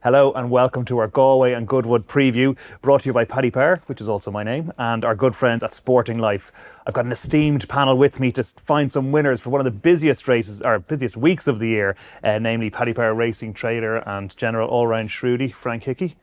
Hello and welcome to our Galway and Goodwood preview, brought to you by Paddy, which is also my name, and our good friends at Sporting Life. I've got an esteemed panel with me to find some winners for one of the busiest races, or busiest weeks of the year, namely Paddy Racing trader and general all-round shrewie, Frank Hickey.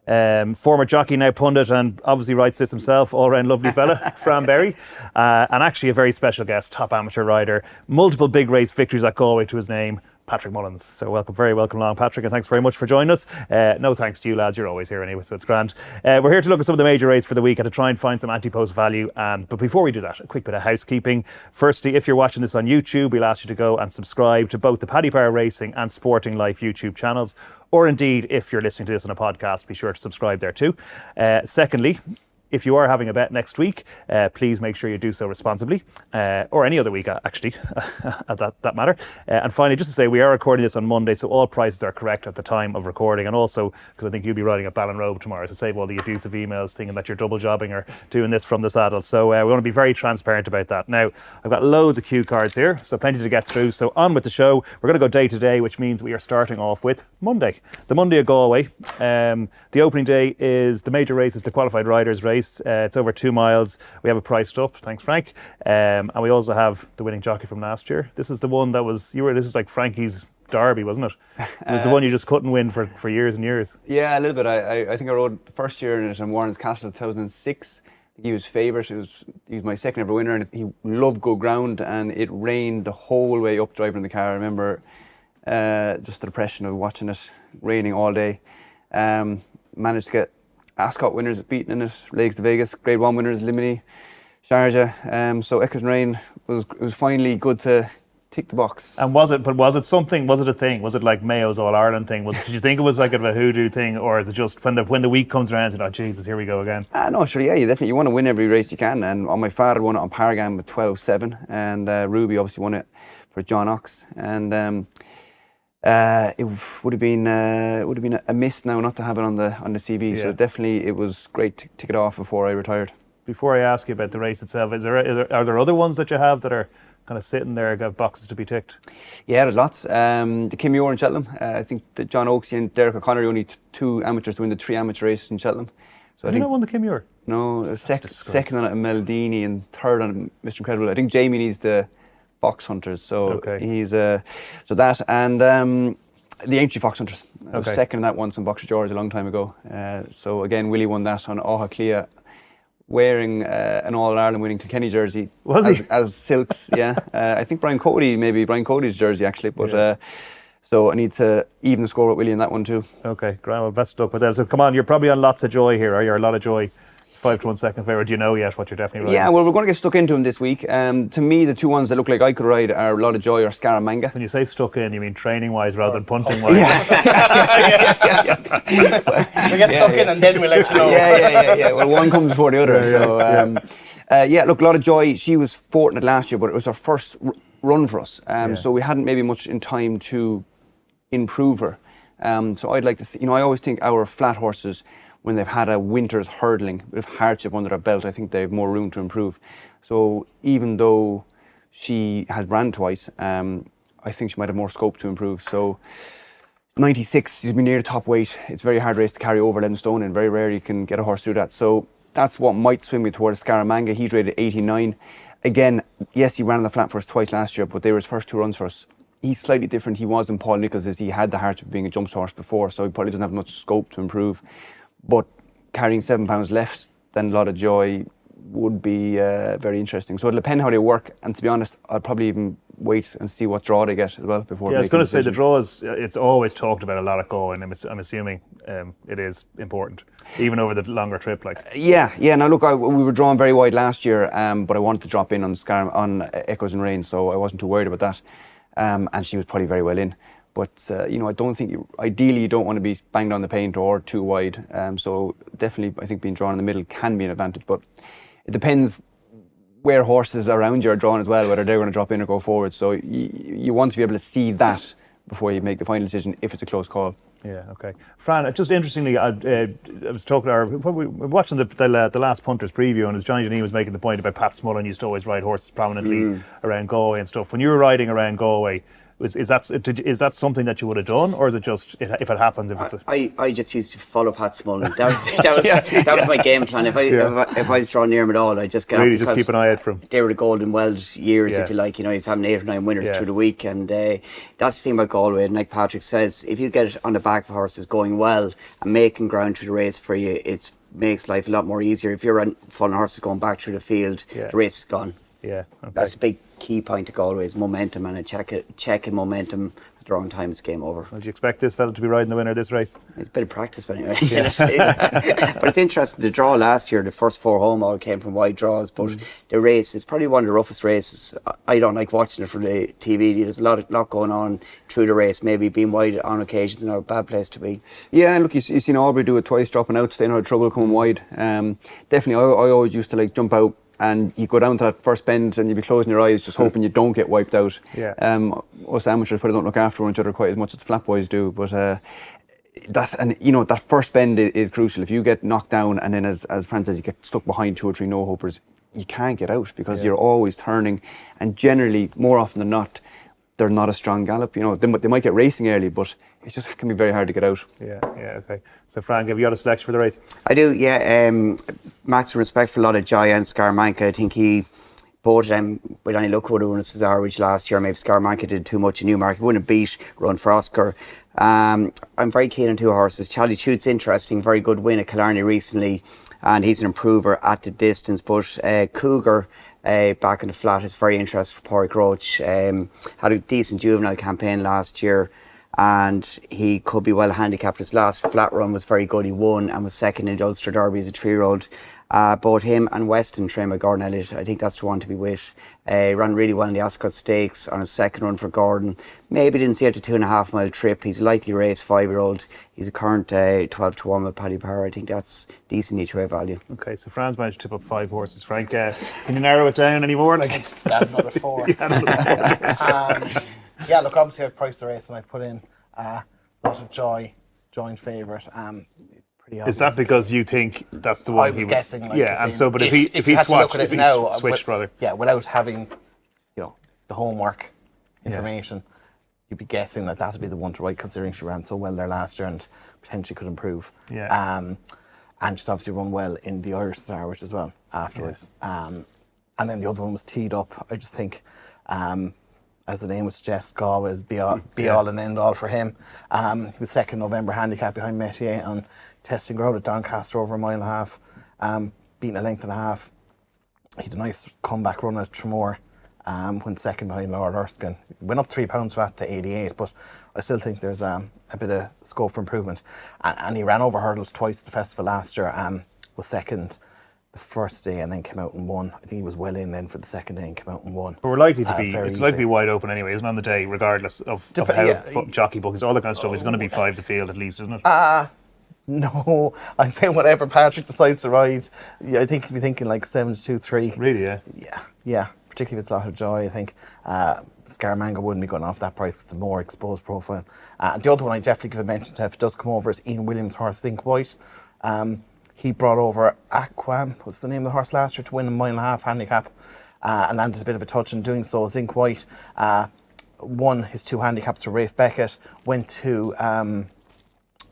Former jockey, now pundit, and obviously writes this himself, all-round lovely fella, Fran. And actually a very special guest, top amateur rider, multiple big race victories at Galway to his name, Patrick Mullins. So very welcome along, Patrick, and thanks very much for joining us. No thanks to you lads, you're always here anyway, so it's grand. We're here to look at some of the major races for the week and to try and find some anti-post value. But before we do that, a quick bit of housekeeping. Firstly, if you're watching this on YouTube, we'll ask you to go and subscribe to both the Paddy Racing and Sporting Life YouTube channels. Or indeed, if you're listening to this on a podcast, be sure to subscribe there too. Secondly, if you are having a bet next week, please make sure you do so responsibly, or any other week actually, at that matter. And finally, just to say, we are recording this on Monday, so all prices are correct at the time of recording, and also because I think you'll be riding at Ballinrobe tomorrow, to save all the abusive emails thinking that you're double jobbing or doing this from the saddle. So we want to be very transparent about that. Now, I've got loads of cue cards here, so plenty to get through. So on with the show. We're going to go day to day, which means we are starting off with Monday, the Monday of Galway. The opening day is the major race, is the qualified riders race. It's over 2 miles. We have it priced up, thanks Frank. And we also have the winning jockey from last year. This is the one that was, this is like Frankie's derby, wasn't it? It was the one you just couldn't win for years and years. Yeah, a little bit. I think I rode the first year in it in Warren's Castle in 2006. I think he was favourite. He was my second ever winner, and he loved good ground, and it rained the whole way up driving in the car. I remember just the depression of watching it raining all day. Managed to get Ascot winners beaten in it, Legs to Vegas, Grade 1 winners, Limini, Sharjah. So Echoes and Rain was finally good to tick the box. And was it something, was it a thing? Was it like Mayo's All-Ireland thing? Did you think it was like a hoodoo thing, or is it just when the week comes around and, oh Jesus, here we go again? No, sure, yeah, you want to win every race you can. And my father won it on Paragon with 12.7, and Ruby obviously won it for John Ox. And it would have been a miss now not to have it on the CV. Yeah. So definitely it was great to tick it off before I retired. Before I ask you about the race itself, are there other ones that you have that are kind of sitting there, got boxes to be ticked? Yeah, there's lots. The Kim Muir in Cheltenham. I think that John Oaksey and Derek O'Connor are only 2 amateurs to win the 3 amateur races in Cheltenham. So Have you not won the Kim Muir? No, second on it Meldini and third on Mr. Incredible. I think Jamie needs the Fox Hunters, so okay. He's so that, and the Ancient Fox Hunters. I was second in that once in Boxer George a long time ago. So again, Willie won that on Áha Clia, wearing an All-Ireland winning Kilkenny jersey. Was he? As silks, yeah. I think Brian Cody's jersey actually, but yeah. So I need to even the score with Willie in that one too. Okay, grand. Well, best of luck with that. So come on, you're probably on lots of joy here, are you? A lot of joy. 5 to 1 second favourite. Do you know yet what you're definitely riding? Yeah, well, we're going to get stuck into him this week. To me, the 2 ones that look like I could ride are A Lot of Joy or Scaramanga. When you say stuck in, you mean training-wise rather than punting-wise? Yeah. We get stuck in and then we'll let you know. Yeah. Well, one comes before the other. Look, A Lot of Joy, she was fortunate last year, but it was her first run for us. So we hadn't maybe much in time to improve her. So I'd like to, I always think our flat horses, when they've had a winter's hurdling with hardship under their belt, I think they have more room to improve. So even though she has ran twice, I think she might have more scope to improve. So 96, she's been near the top weight. It's a very hard race to carry over 11 stone, and very rare you can get a horse through that. So that's what might swing me towards Scaramanga. He's rated 89. Again, yes, he ran on the flat for us twice last year, but they were his first 2 runs for us. He's slightly different. He wasn't Paul Nicholls, as he had the hardship of being a jumps horse before, so he probably doesn't have much scope to improve. But carrying 7 pounds less than A Lot of Joy would be very interesting. So it'll depend how they work, and to be honest, I'll probably even wait and see what draw they get as well before. Yeah, I was going to say the draw it's always talked about a lot of Galway, and I'm assuming it is important, even over the longer trip. Yeah. Now look, we were drawn very wide last year, but I wanted to drop in on Echoes and Rain, so I wasn't too worried about that. And she was probably very well in. But, I don't think, ideally you don't want to be banged on the paint or too wide. So definitely I think being drawn in the middle can be an advantage. But it depends where horses around you are drawn as well, whether they're going to drop in or go forward. So you want to be able to see that before you make the final decision if it's a close call. Yeah, okay. Fran, just interestingly, I was talking, we were watching the last Punters preview, and as Johnny Deneen was making the point about Pat Smullen used to always ride horses prominently around Galway and stuff. When you were riding around Galway, Is that something that you would have done, or is it just if it happens? If it's I just used to follow Pat Mullins. That was my game plan. If I was drawn near him at all, I just get really up just keep an eye out for him. They were the golden weld years, if you like. He's having 8 or 9 winners through the week, and that's the thing about Galway. And like Patrick says, if you get on the back of horses going well and making ground through the race for you, it makes life a lot more easier. If you're on following horses going back through the field, the race is gone. Yeah, okay. That's a big key point to Galway is momentum, and checking momentum at the wrong time is game over. Well, do you expect this fella to be riding the winner of this race? It's a bit of practice anyway. But it's interesting. The draw last year, the first 4 home all came from wide draws, but the race is probably one of the roughest races. I don't like watching it from the TV. There's a lot going on through the race. Maybe being wide on occasions is not a bad place to be. Yeah, and look, you've seen Aubrey do it twice, dropping out, staying out of trouble, coming wide. Definitely, I always used to jump out, and you go down to that first bend and you'd be closing your eyes just hoping you don't get wiped out. Yeah. Us amateurs probably don't look after each other quite as much as the flat boys do, but that first bend is crucial. If you get knocked down and then as Fran says, you get stuck behind 2 or 3 no-hopers, you can't get out because you're always turning, and generally, more often than not, they're not a strong gallop. They might get racing early, but it just can be very hard to get out. Yeah, okay. So Fran, have you got a selection for the race? I do, yeah. Maximum respect for a lot of Joy and Scarmanca. I think he, both of them, with any luck, would have won a Cesar Ridge last year. Maybe Scarmanca did too much in Newmarket. He wouldn't have beat Run for Oscar. I'm very keen on 2 horses. Charlie Chute's interesting, very good win at Killarney recently, and he's an improver at the distance. But Cougar, back in the flat, is very interesting for Porrick Roach. Had a decent juvenile campaign last year, and he could be well handicapped. His last flat run was very good. He won and was second in the Ulster Derby as a 3-year-old. Both him and Weston, trained by Gordon Elliott, I think that's the one to be with. Ran really well in the Ascot Stakes on his second run for Gordon. Maybe didn't see it at 2.5 mile trip. He's a lightly raced 5-year-old. He's a current 12 to 1 with Paddy Power. I think that's decent each way value. Okay, so Fran's managed to tip up 5 horses. Frank, can you narrow it down any more? Another 4. Yeah, look, obviously I've priced the race and I've put in a lot of Joy, joint favourite. Pretty obvious. Is that because you think that's the one? I was guessing. But if he switched rather. Yeah, without having, the homework information, you'd be guessing that would be the one to ride, considering she ran so well there last year and potentially could improve. Yeah. And she's obviously run well in the Irish Cesar Ridge as well afterwards. And then the other one was teed up. I just think, as the name would suggest, Galway is be all and end all for him. He was second November handicap behind Metier on testing ground at Doncaster over 1.5 miles, beating a length and a half. He had a nice comeback run at Tremor, went second behind Lord Erskine. Went up £3 fat to 88, but I still think there's a bit of scope for improvement. And he ran over hurdles twice at the festival last year, was second the first day and then came out and won. I think he was well in then for the second day and came out and won. But we're likely to be, it's likely to be wide open anyway, isn't it, on the day, regardless of how jockey bookings, all that kind of stuff. It's going to be 5 to field at least, isn't it? No, I'd say whatever Patrick decides to ride, I think he'd be thinking 7 to 2, 3. Really, yeah? Yeah, particularly if it's a lot of Joy, I think. Scaramanga wouldn't be going off that price. It's a more exposed profile. And the other one I definitely give a mention to, if it does come over, is Ian Williams' horse, Think White. He brought over Aquam, what's the name of the horse last year, to win a 1.5 mile handicap, and landed a bit of a touch in doing so. Zinc White won his 2 handicaps to Rafe Beckett, went to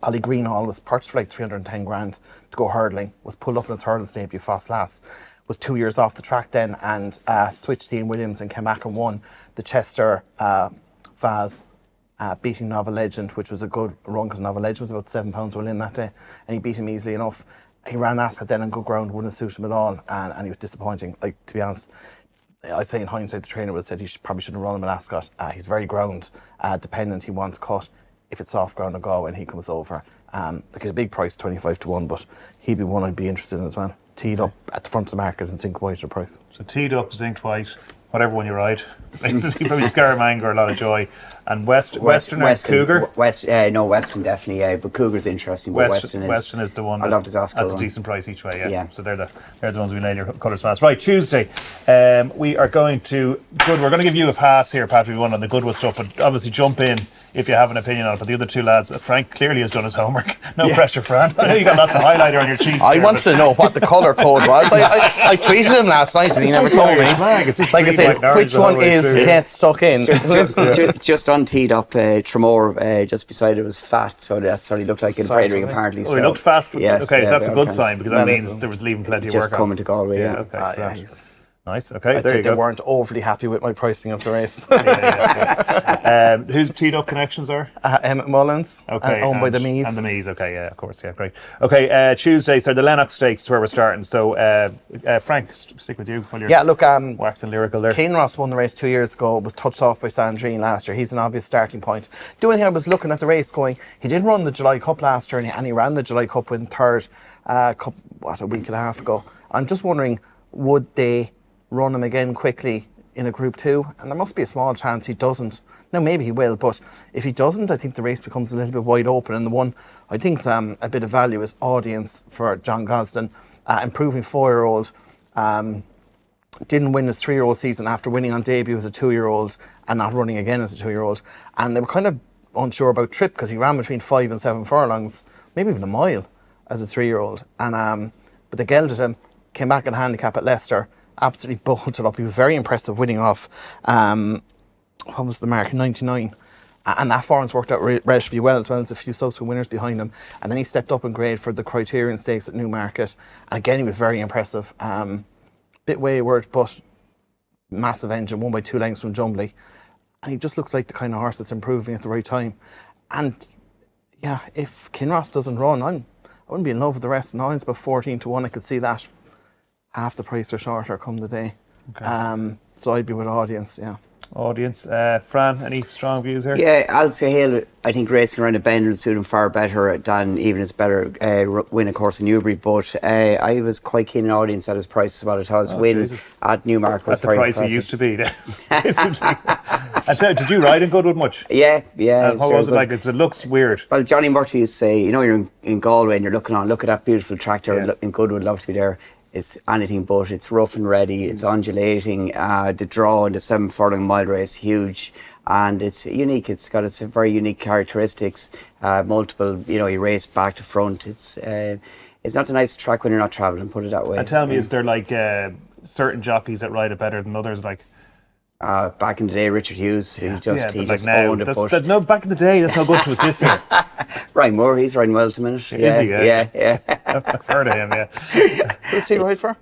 Ollie Greenhall, was purchased for 310 grand to go hurdling, was pulled up in its hurdles debut, Foss Lass, was 2 years off the track then, and switched to Ian Williams and came back and won the Chester Vaz, beating Novel Legend, which was a good run because Novel Legend was about £7 well in that day, and he beat him easily enough. He ran Ascot then on good ground, wouldn't suit him at all, and he was disappointing. To be honest, I'd say in hindsight the trainer would have said probably shouldn't run him at Ascot. He's very ground dependent. He wants cut. If it's soft ground or Galway and he comes over, he's a big price, 25 to 1, but he'd be one I'd be interested in as well. Teed up at the front of the market and Zinc White at a price. So teed up, Zinc White, whatever one you ride. Basically, probably Scaramanga or a lot of Joy. And Western Cougar? Western definitely, yeah. But Cougar's interesting, but Western is the one. I love his Oscar That's run. a decent price each way, Yeah. So they're the ones we nail your colours past. Right, Tuesday. We are going to we're going to give you a pass here, Patrick, one on the Goodwood stuff, but obviously jump in if you have an opinion on it. But the other two lads, Frank clearly has done his homework. No pressure, Fran. I know you got lots of highlighter on your cheeks. I wanted to know what the colour code was. I tweeted him last night and he never told me. Like I said, which one is get stuck in? Just unteed up Tremor, just beside it was fat, so that's what he looked like in training apparently. Oh, he looked fat? Yes, okay, that's a good sign, because that means there was leaving plenty of work on. Just coming to Galway, yeah. Okay, nice, okay, I'd there say you go. they weren't overly happy with my pricing of the race. Whose teed up connections are? Emmett Mullins, okay, owned by the Mees. And the Mees, okay, yeah, of course, yeah, great. Okay, Tuesday, so the Lennox Stakes is where we're starting. So, Frank, stick with you while you're waxing lyrical there. Kinross won the race 2 years ago, was touched off by Sandrine last year. He's an obvious starting point. The only thing I was looking at the race going, he didn't run the July Cup last year, and he ran the July Cup in third, a week and a half ago. I'm just wondering, would they run him again quickly in a Group 2? And there must be a small chance he doesn't. Now, maybe he will, but if he doesn't, I think the race becomes a little bit wide open. And the one I think's a bit of value is Audience for John Gosden, improving 4-year-old. Didn't win his 3-year-old season after winning on debut as a 2-year-old and not running again as a 2-year-old. And they were kind of unsure about trip because he ran between 5 and 7 furlongs, maybe even a mile as a 3-year-old. And but they gelded him, came back in handicap at Leicester, absolutely bolted up. He was very impressive, winning off, what was the mark, 99. And that form's worked out relatively well, as well as a few subsequent winners behind him. And then he stepped up in grade for the Criterion Stakes at Newmarket. And again, he was very impressive. Bit wayward, but massive engine, won by 2 lengths from Jumbly. And he just looks like the kind of horse that's improving at the right time. And yeah, if Kinross doesn't run, I wouldn't be in love with the rest. Now it's about 14-1. I could see that half the price or shorter come the day. Okay. So I'd be with Audience, yeah. Audience. Fran, any strong views here? Yeah, Alcea Hill, I think racing around a bend will suit him far better than even his better win, of course, in Newbury. But I was quite keen in Audience at his price as well. I thought his win at Newmarket was very impressive. At the price he used to be, basically. Did you ride in Goodwood much? Yeah. How was it like? It looks weird. Well, Johnny Murphy used to say, you're in Galway and you're looking on, look at that beautiful track there in Goodwood, love to be there. It's anything but. It's rough and ready. It's undulating. The draw in the 7 furlong mile race, huge. And it's unique. It's got its very unique characteristics. Multiple, he raced back to front. It's not the nicest track when you're not travelling, put it that way. And tell me, is there like certain jockeys that ride it better than others? Like back in the day, Richard Hughes, he just owned it. No, back in the day, that's no good to us this year. Ryan Moore, he's riding well at the minute. Is he? Yeah. I've heard of him, yeah. Who's he ride for?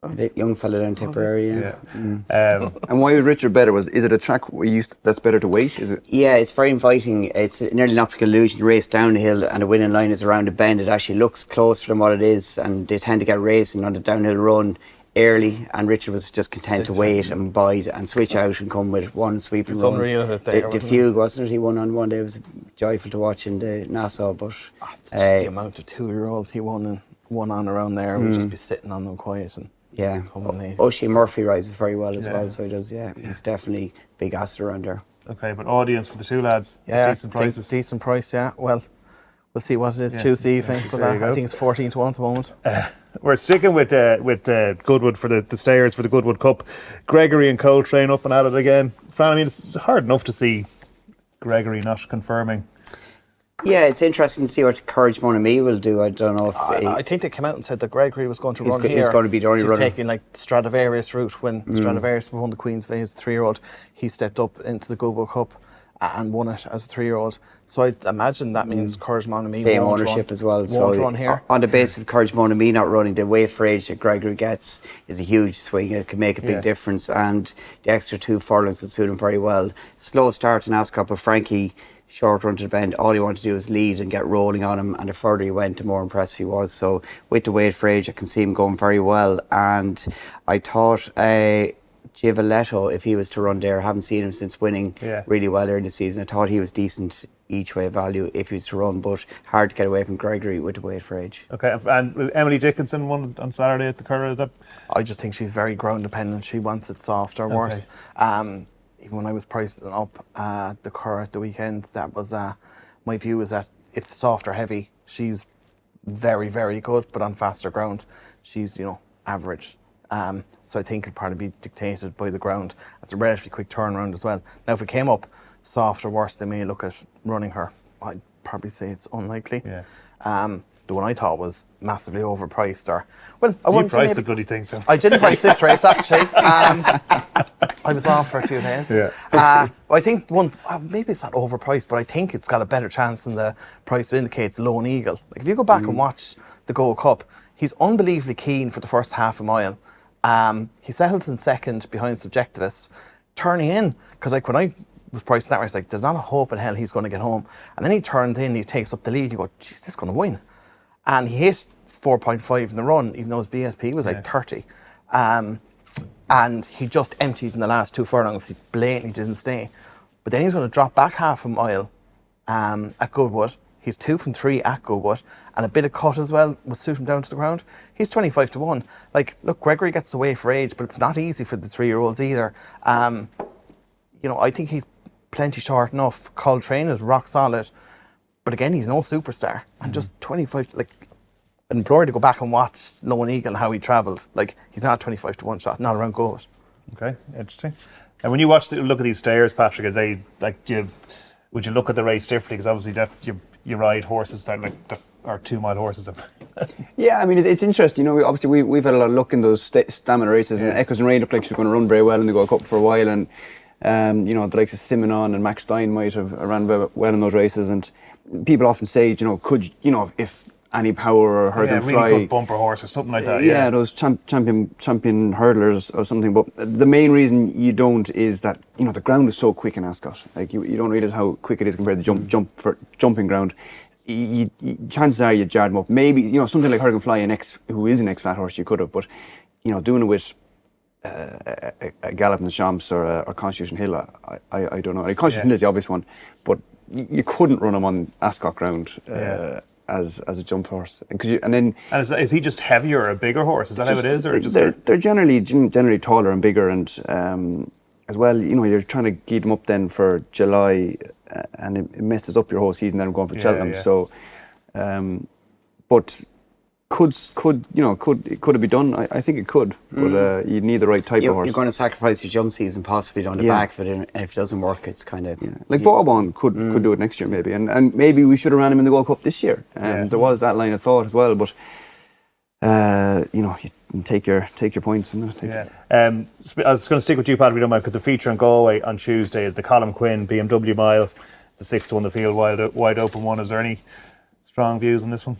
The young fella down Tipperary, yeah. And why was Richard better? Is it a track that's better to wait? Is it? Yeah, it's very inviting. It's nearly an optical illusion. You race down the hill and the winning line is around a bend. It actually looks closer than what it is, and they tend to get racing on the downhill run early, and Richard was just content to wait and bide and switch out and come with one sweep and run. Unreal the fugue, wasn't it? He won on one day. It was joyful to watch in the Nassau, but just the amount of 2-year-olds he won on around there, we'd just be sitting on them quiet and O'Shea Murphy rides very well as well, so he does. He's definitely a big asset around there. Okay, but Audience for the 2 lads, decent prices. Decent price, yeah. Well, we'll see what it is Tuesday evening for that. I think it's 14-1 at the moment. We're sticking with Goodwood for the stayers for the Goodwood Cup. Gregory and Coltrane up and at it again. Fran, I mean, it's hard enough to see Gregory not confirming. Yeah, it's interesting to see what Courage Mon Ami will do. I don't know if I think they came out and said that Gregory was going to run here. He's going to be the only runner. He's taking like Stradivarius route. When Stradivarius won the Queen's Bay as a 3-year-old, he stepped up into the Goodwood Cup and won it as a 3-year-old. So I imagine that means Courage Mon Ami same ownership as well. Won't run here. On the basis of Courage Mon Ami not running, the weight for age that Gregory gets is a huge swing. It can make a big difference, and the extra 2 furlongs will suit him very well. Slow start in Ascot, but Frankie, short run to the bend, all he wanted to do was lead and get rolling on him, and the further he went, the more impressive he was. So with the weight for age, I can see him going very well. And I thought Givaletto, if he was to run there, I haven't seen him since winning really well early in the season. I thought he was decent each way value if he was to run, but hard to get away from Gregory with the weight for age. Okay, and Emily Dickinson won on Saturday at the Curragh. I just think she's very ground dependent. She wants it soft or worse. Even when I was pricing up the Curragh at the weekend, that was my view is that if the soft or heavy, she's very, very good, but on faster ground, she's average. So I think it'll probably be dictated by the ground. It's a relatively quick turnaround as well. Now, if it came up soft or worse, they may look at running her. I'd probably say it's unlikely. Yeah. The one I thought was massively overpriced, or well, I You wouldn't say priced the maybe- bloody thing, so. I didn't price this race actually. I was off for a few days. Yeah. I think maybe it's not overpriced, but I think it's got a better chance than the price indicates. Lone Eagle. Like if you go back and watch the Gold Cup, he's unbelievably keen for the first half a mile. He settles in second behind Subjectivist, turning in because like when I was pricing that race, like there's not a hope in hell he's going to get home, and then he turns in, he takes up the lead. You go, geez, this is going to win, and he hit 4.5 in the run, even though his BSP was like 30. And he just emptied in the last 2 furlongs. He blatantly didn't stay. But then he's going to drop back half a mile at Goodwood. He's 2 from 3 at Goodwood. And a bit of cut as well will suit him down to the ground. He's 25 to 1. Like, look, Gregory gets the way for age, but it's not easy for the 3-year-olds either. You know, I think he's plenty short enough. Coltrane is rock solid. But again, he's no superstar. And just 25, like, I'd implore you to go back and watch Lone Eagle and how he travelled. Like, he's not 25 to 1 shot, not around Goat. Okay, interesting. And when you look at these stayers, Patrick, is they like would you look at the race differently? Because obviously that you ride horses that are 2 mile horses. Yeah, I mean it's interesting. You know, we've had a lot of luck in those stamina races, and Echoes and Rain looked like she was going to run very well in the Gold Cup for a while, and you know, the likes of Simonon and Max Stein might have ran well in those races. And people often say, you know, if Annie Power or Hurdle Fly, really good bumper horse or something like that. Yeah, those champion hurdlers or something. But the main reason you don't is that, you know, the ground is so quick in Ascot. Like you don't realize how quick it is compared to jumping ground. Chances are you jarred them up. Maybe, you know, something like Hurdle Fly, who is an ex-fat horse, you could have. But, you know, doing it with a Gallop in the Champs or Constitution Hill, I don't know. Like, Constitution Hill is the obvious one, but you couldn't run him on Ascot ground. As a jump horse, and is he just heavier or a bigger horse? Is that how it is, or just they're generally taller and bigger, and as well, you know, you're trying to gear them up then for July, and it messes up your whole season. Then I'm going for Cheltenham, so but could it be done? I think it could, but you need the right type of horse. You're going to sacrifice your jump season possibly on the back of it, and if it doesn't work, it's kind of like Vauban could do it next year maybe, and maybe we should have ran him in the Gold Cup this year. There was that line of thought as well, but you know, you take your points. And I was going to stick with you, Paddy, if you don't mind, because the feature in Galway on Tuesday is the Colin Quinn BMW Mile, the 6 to 1, the field wide open one. Is there any strong views on this one?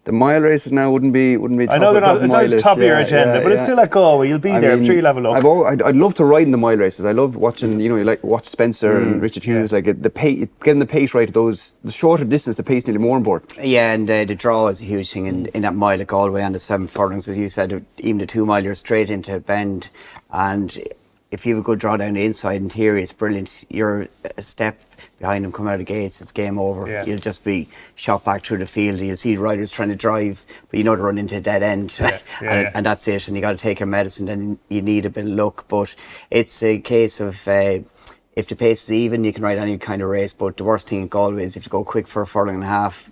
The mile races now wouldn't be. I know they're not top of your agenda, but it's still at Galway. You'll be there. I'm sure you'll have a look. I'd love to ride in the mile races. I love watching. You know, you like watch Spencer and Richard Hughes. Like getting the pace right. The shorter distance, the pace nearly more important. Yeah, and the draw is a huge thing in that mile at Galway and the 7 furlongs, as you said. Even the 2 mile, you're straight into a bend, and if you have a good draw down the inside and theory, it's brilliant. You're a step behind them coming out of the gates, it's game over. Yeah. You'll just be shot back through the field. You'll see riders trying to drive, but you know to run into a dead end. And that's it. And you got to take your medicine, then you need a bit of luck. But it's a case of if the pace is even, you can ride any kind of race. But the worst thing in Galway is if you go quick for a furlong and a half,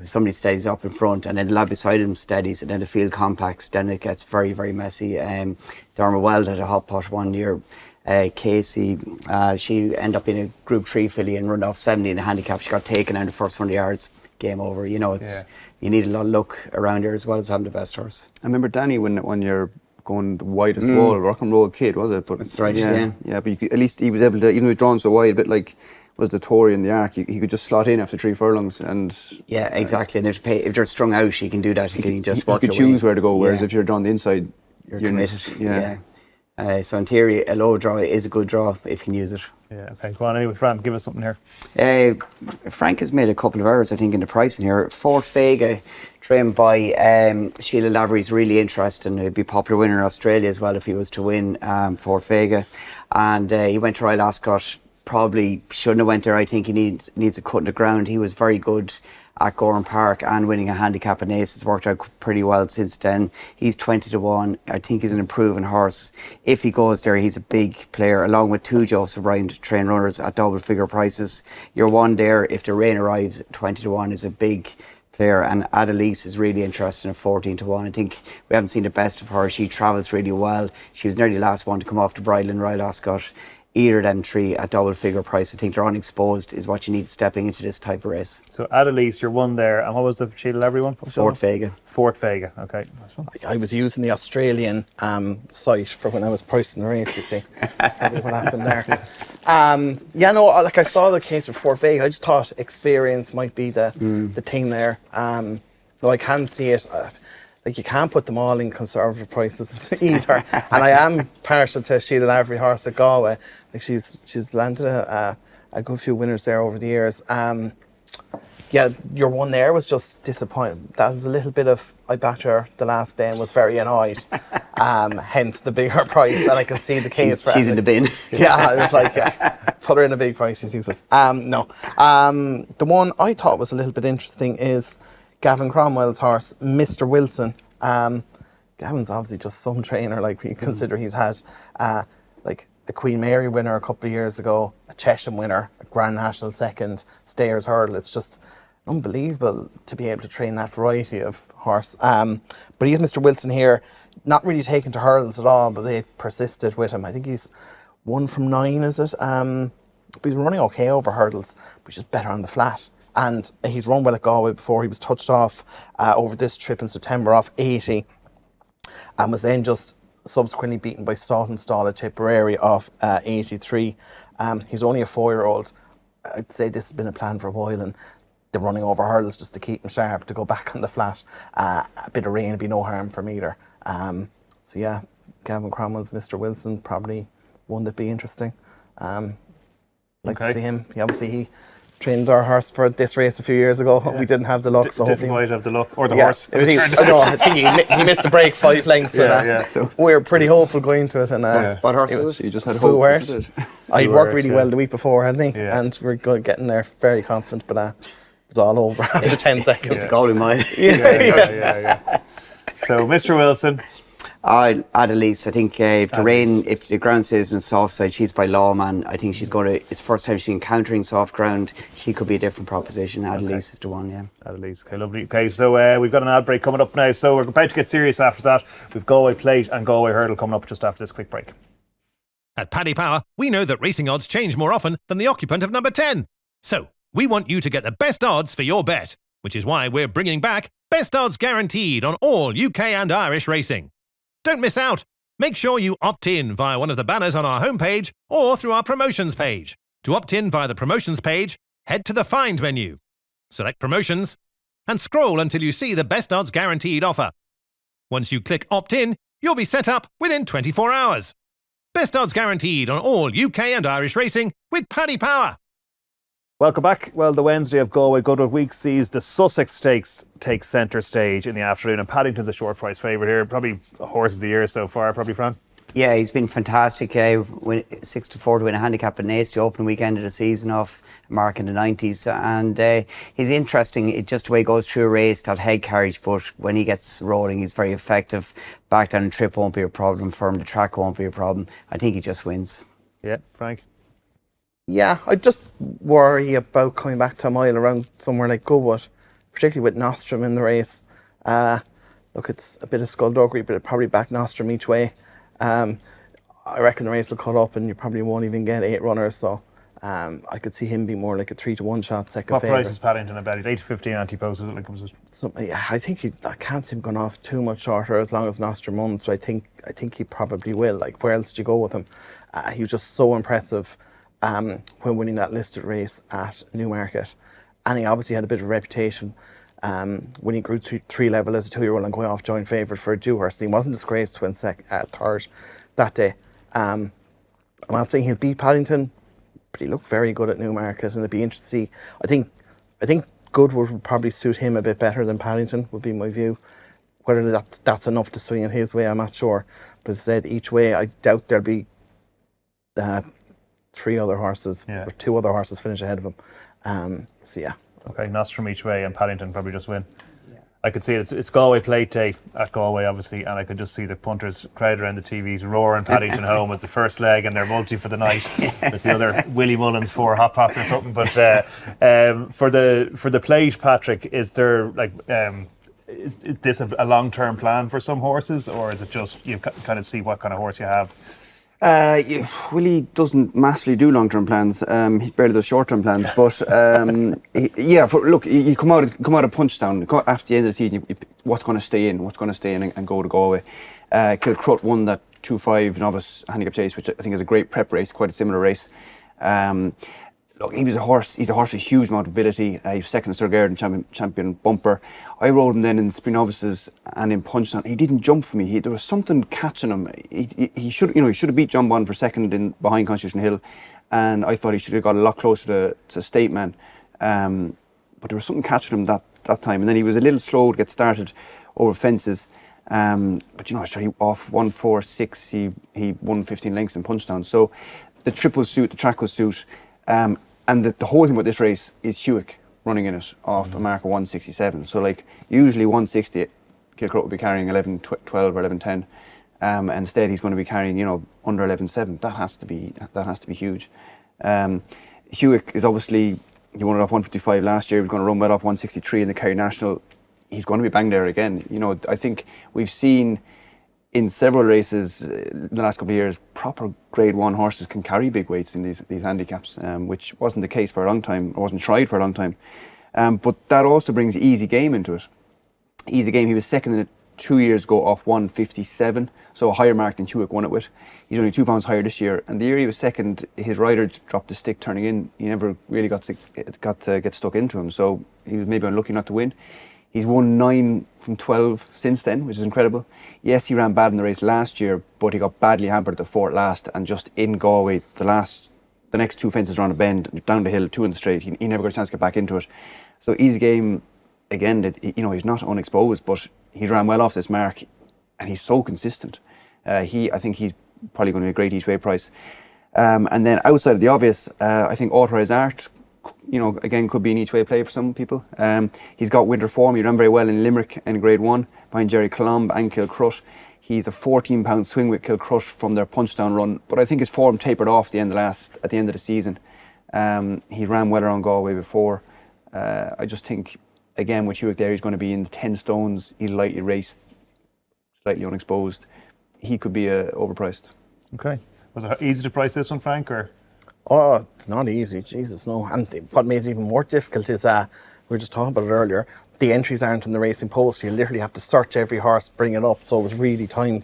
somebody steadies up in front, and then the lad beside him steadies, and then the field compacts, then it gets very, very messy. Dermot Weld had a hot pot one year. Casey, she ended up in a Group 3 filly and run off 70 in a handicap. She got taken out the first 100 yards, game over. You know, you need a lot of luck around here as well as having the best horse. I remember Danny when you're going the widest wall, rock and roll kid, was it? But that's right, yeah. But at least he was able to, even though he was drawn so wide, a bit like was the Tory in the Arc, he could just slot in after 3 furlongs. And yeah, exactly. And if they're strung out, you can do that. You can just you walk could choose where to go. Whereas if you're drawn the inside, you're committed. So in theory, a low draw is a good draw if you can use it. Yeah, okay. Go on anyway, Fran, give us something here. Frank has made a couple of errors, I think, in the pricing here. Fort Vega, trained by Sheila Lavery, is really interesting. He'd be a popular winner in Australia as well if he was to win Fort Vega. And he went to Royal Ascot. Probably shouldn't have went there. I think he needs a cut in the ground. He was very good at Gorham Park and winning a handicap in Ace. It's worked out pretty well since then. He's 20 to 1. I think he's an improving horse. If he goes there, he's a big player, along with 2 Joseph Ryan trained runners at double figure prices. You're one there. If the rain arrives, 20 to 1 is a big player. And Adelise is really interesting at 14 to 1. I think we haven't seen the best of her. She travels really well. She was nearly the last one to come off the bridle in Royal Ascot. either of them three at double figure price. I think they're unexposed is what you need stepping into this type of race. So Adelise, you're one there. And what was the Sheila everyone? Fort Vega. Fort Vega, okay. Nice one. I was using the Australian site for when I was pricing the race, you see. That's probably what happened there. Like I saw the case of Fort Vega. I just thought experience might be the thing there. I can see it. Like you can't put them all in conservative prices either. And I am partial to Sheila Lavery horse at Galway. Like she's landed a good few winners there over the years. Your one there was just disappointing. That was a little bit of I backed her the last day and was very annoyed. Hence the bigger price, and I can see the case for it. She's in the bin. I was like, put her in a big price. She's useless. The one I thought was a little bit interesting is Gavin Cromwell's horse, Mr. Wilson. Gavin's obviously just some trainer, like we consider he's had like the Queen Mary winner a couple of years ago, a Chesham winner, a Grand National second, Stayers Hurdle. It's just unbelievable to be able to train that variety of horse. But he has Mr. Wilson here, not really taken to hurdles at all, but they've persisted with him. I think he's 1 from 9, is it? But he's running okay over hurdles, which is better on the flat. And he's run well at Galway before. He was touched off over this trip in September off 80 and was then just subsequently beaten by Salt Stall at Tipperary off 83. He's only a 4-year-old. I'd say this has been a plan for a while, and they're running over hurdles just to keep him sharp, to go back on the flat. A bit of rain would be no harm from either. Gavin Cromwell's Mr. Wilson, probably one that'd be interesting. To see him. He trained our horse for this race a few years ago. We didn't have the luck, so Didn't quite have the luck, or the horse. I think he missed the break 5 lengths. So we were pretty hopeful going to it. And what horse was it? You just had Full hope. Word. He'd worked really well the week before, hadn't he? And we're getting there very confident, but it was all over after 10 seconds. It's Galway mile. So Mr. Wilson. Adelise, I think if the ground stays in the soft side, she's by Lawman. I think she's it's the first time she's encountering soft ground. She could be a different proposition. Adelise is the one, Adelise, okay, lovely. Okay, so we've got an ad break coming up now. So we're about to get serious after that. We've Galway Plate and Galway Hurdle coming up just after this quick break. At Paddy Power, we know that racing odds change more often than the occupant of number 10. So we want you to get the best odds for your bet, which is why we're bringing back Best Odds Guaranteed on all UK and Irish racing. Don't miss out. Make sure you opt in via one of the banners on our homepage or through our promotions page. To opt in via the promotions page, head to the Find menu, select Promotions, and scroll until you see the Best Odds Guaranteed offer. Once you click Opt in, you'll be set up within 24 hours. Best Odds Guaranteed on all UK and Irish racing with Paddy Power. Welcome back. Well, the Wednesday of Galway Goodwood week sees the Sussex Stakes take centre stage in the afternoon, and Paddington's a short price favourite here. Probably a horse of the year so far, probably, Fran? Yeah, he's been fantastic. 6-4 to win a handicap at Naas, the opening weekend of the season off mark in the 90s. And he's interesting, just the way he goes through a race, that head carriage, but when he gets rolling, he's very effective. Back down and trip won't be a problem for him. The track won't be a problem. I think he just wins. Yeah, Frank? Yeah, I just worry about coming back to a mile around somewhere like Goodwood, particularly with Nostrum in the race. Look, it's a bit of skullduggery, but it'll probably back Nostrum each way. I reckon the race will cut up and you probably won't even get 8 runners, so I could see him being more like a 3-1 shot second What favourite. price is Paddington about? He's 8.15 anti-post, is it? I think I can't see him going off too much shorter as long as Nostrum runs, so I think he probably will. Like, where else do you go with him? He was just so impressive when winning that listed race at Newmarket, and he obviously had a bit of a reputation when he grew to 3 level as a 2-year-old and going off joint favourite for a Dewhurst. He wasn't disgraced to win third that day. I'm not saying he'll beat Paddington, but he looked very good at Newmarket, and it'd be interesting to see. I think Goodwood would probably suit him a bit better than Paddington, would be my view. Whether that's enough to swing it his way, I'm not sure. But as I said, each way, I doubt there'll be 3 other horses, or 2 other horses finish ahead of him. Okay, Nostrum each way and Paddington probably just win. I could see it's Galway Plate Day at Galway, obviously, and I could just see the punters crowd around the TVs roaring Paddington home as the first leg and their multi for the night with the other Willie Mullins 4 hot pots or something. But for the Plate, Patrick, is there is this a long-term plan for some horses, or is it just you kind of see what kind of horse you have Willie doesn't massively do long-term plans. He barely does short-term plans. But you come out of Punchestown after the end of the season. What's going to stay in? What's going to stay in and go to Galway? Kilcrut won that 2-5 novice handicap chase, which I think is a great prep race, quite a similar race. Look, he was a horse. He's a horse with a huge amount of ability. He was second in Sir Garden champion bumper. I rode him then in Spring Novices and in Punchestown. He didn't jump for me. There was something catching him. He should have beat John Bond for second behind Constitution Hill, and I thought he should have got a lot closer to State Man. But there was something catching him that time, and then he was a little slow to get started over fences. But he off 1-4-6. He won 15 lengths in Punchestown. So the trip will suit, the track will suit. And the whole thing about this race is Hewick running in it off a mark of 167. So like usually 160, Kilcrut will be carrying 11-12 or 11-10. And instead he's going to be carrying under 11-7. That has to be huge. Hewick is obviously, he won it off 155 last year. He was going to run well off 163 in the Kerry National. He's going to be bang there again. I think we've seen in several races in the last couple of years, proper Grade 1 horses can carry big weights in these handicaps, which wasn't the case for a long time, or wasn't tried for a long time. But that also brings Easy Game into it. Easy Game, he was second in it 2 years ago off 157, so a higher mark than Hewick won it with. He's only 2 pounds higher this year, and the year he was second, his rider dropped the stick turning in. He never really got to get stuck into him, so he was maybe unlucky not to win. He's won 9 from 12 since then, which is incredible. Yes, he ran bad in the race last year, but he got badly hampered at the fort last, and just in Galway, the next 2 fences around a bend, down the hill, 2 in the straight, he never got a chance to get back into it. So Easy Game, again, he's not unexposed, but he ran well off this mark, and he's so consistent. I think he's probably going to be a great each way price. And then outside of the obvious, I think Authorised Art, again, could be an each way play for some people. He's got winter form. He ran very well in Limerick in Grade 1 behind Jerry Colomb and Kilcrut. He's a 14-pound swing with Kilcrut from their Punchestown run, but I think his form tapered off at the end of the season. He ran well around Galway before. I just think, again, with Hewick there, he's going to be in the 10 stones. He'll lightly race, slightly unexposed. He could be overpriced. Okay. Was it easy to price this one, Frank, or? Oh, it's not easy, Jesus, no. And what made it even more difficult is, we were just talking about it earlier, the entries aren't in the racing post. You literally have to search every horse, bring it up, so it was really time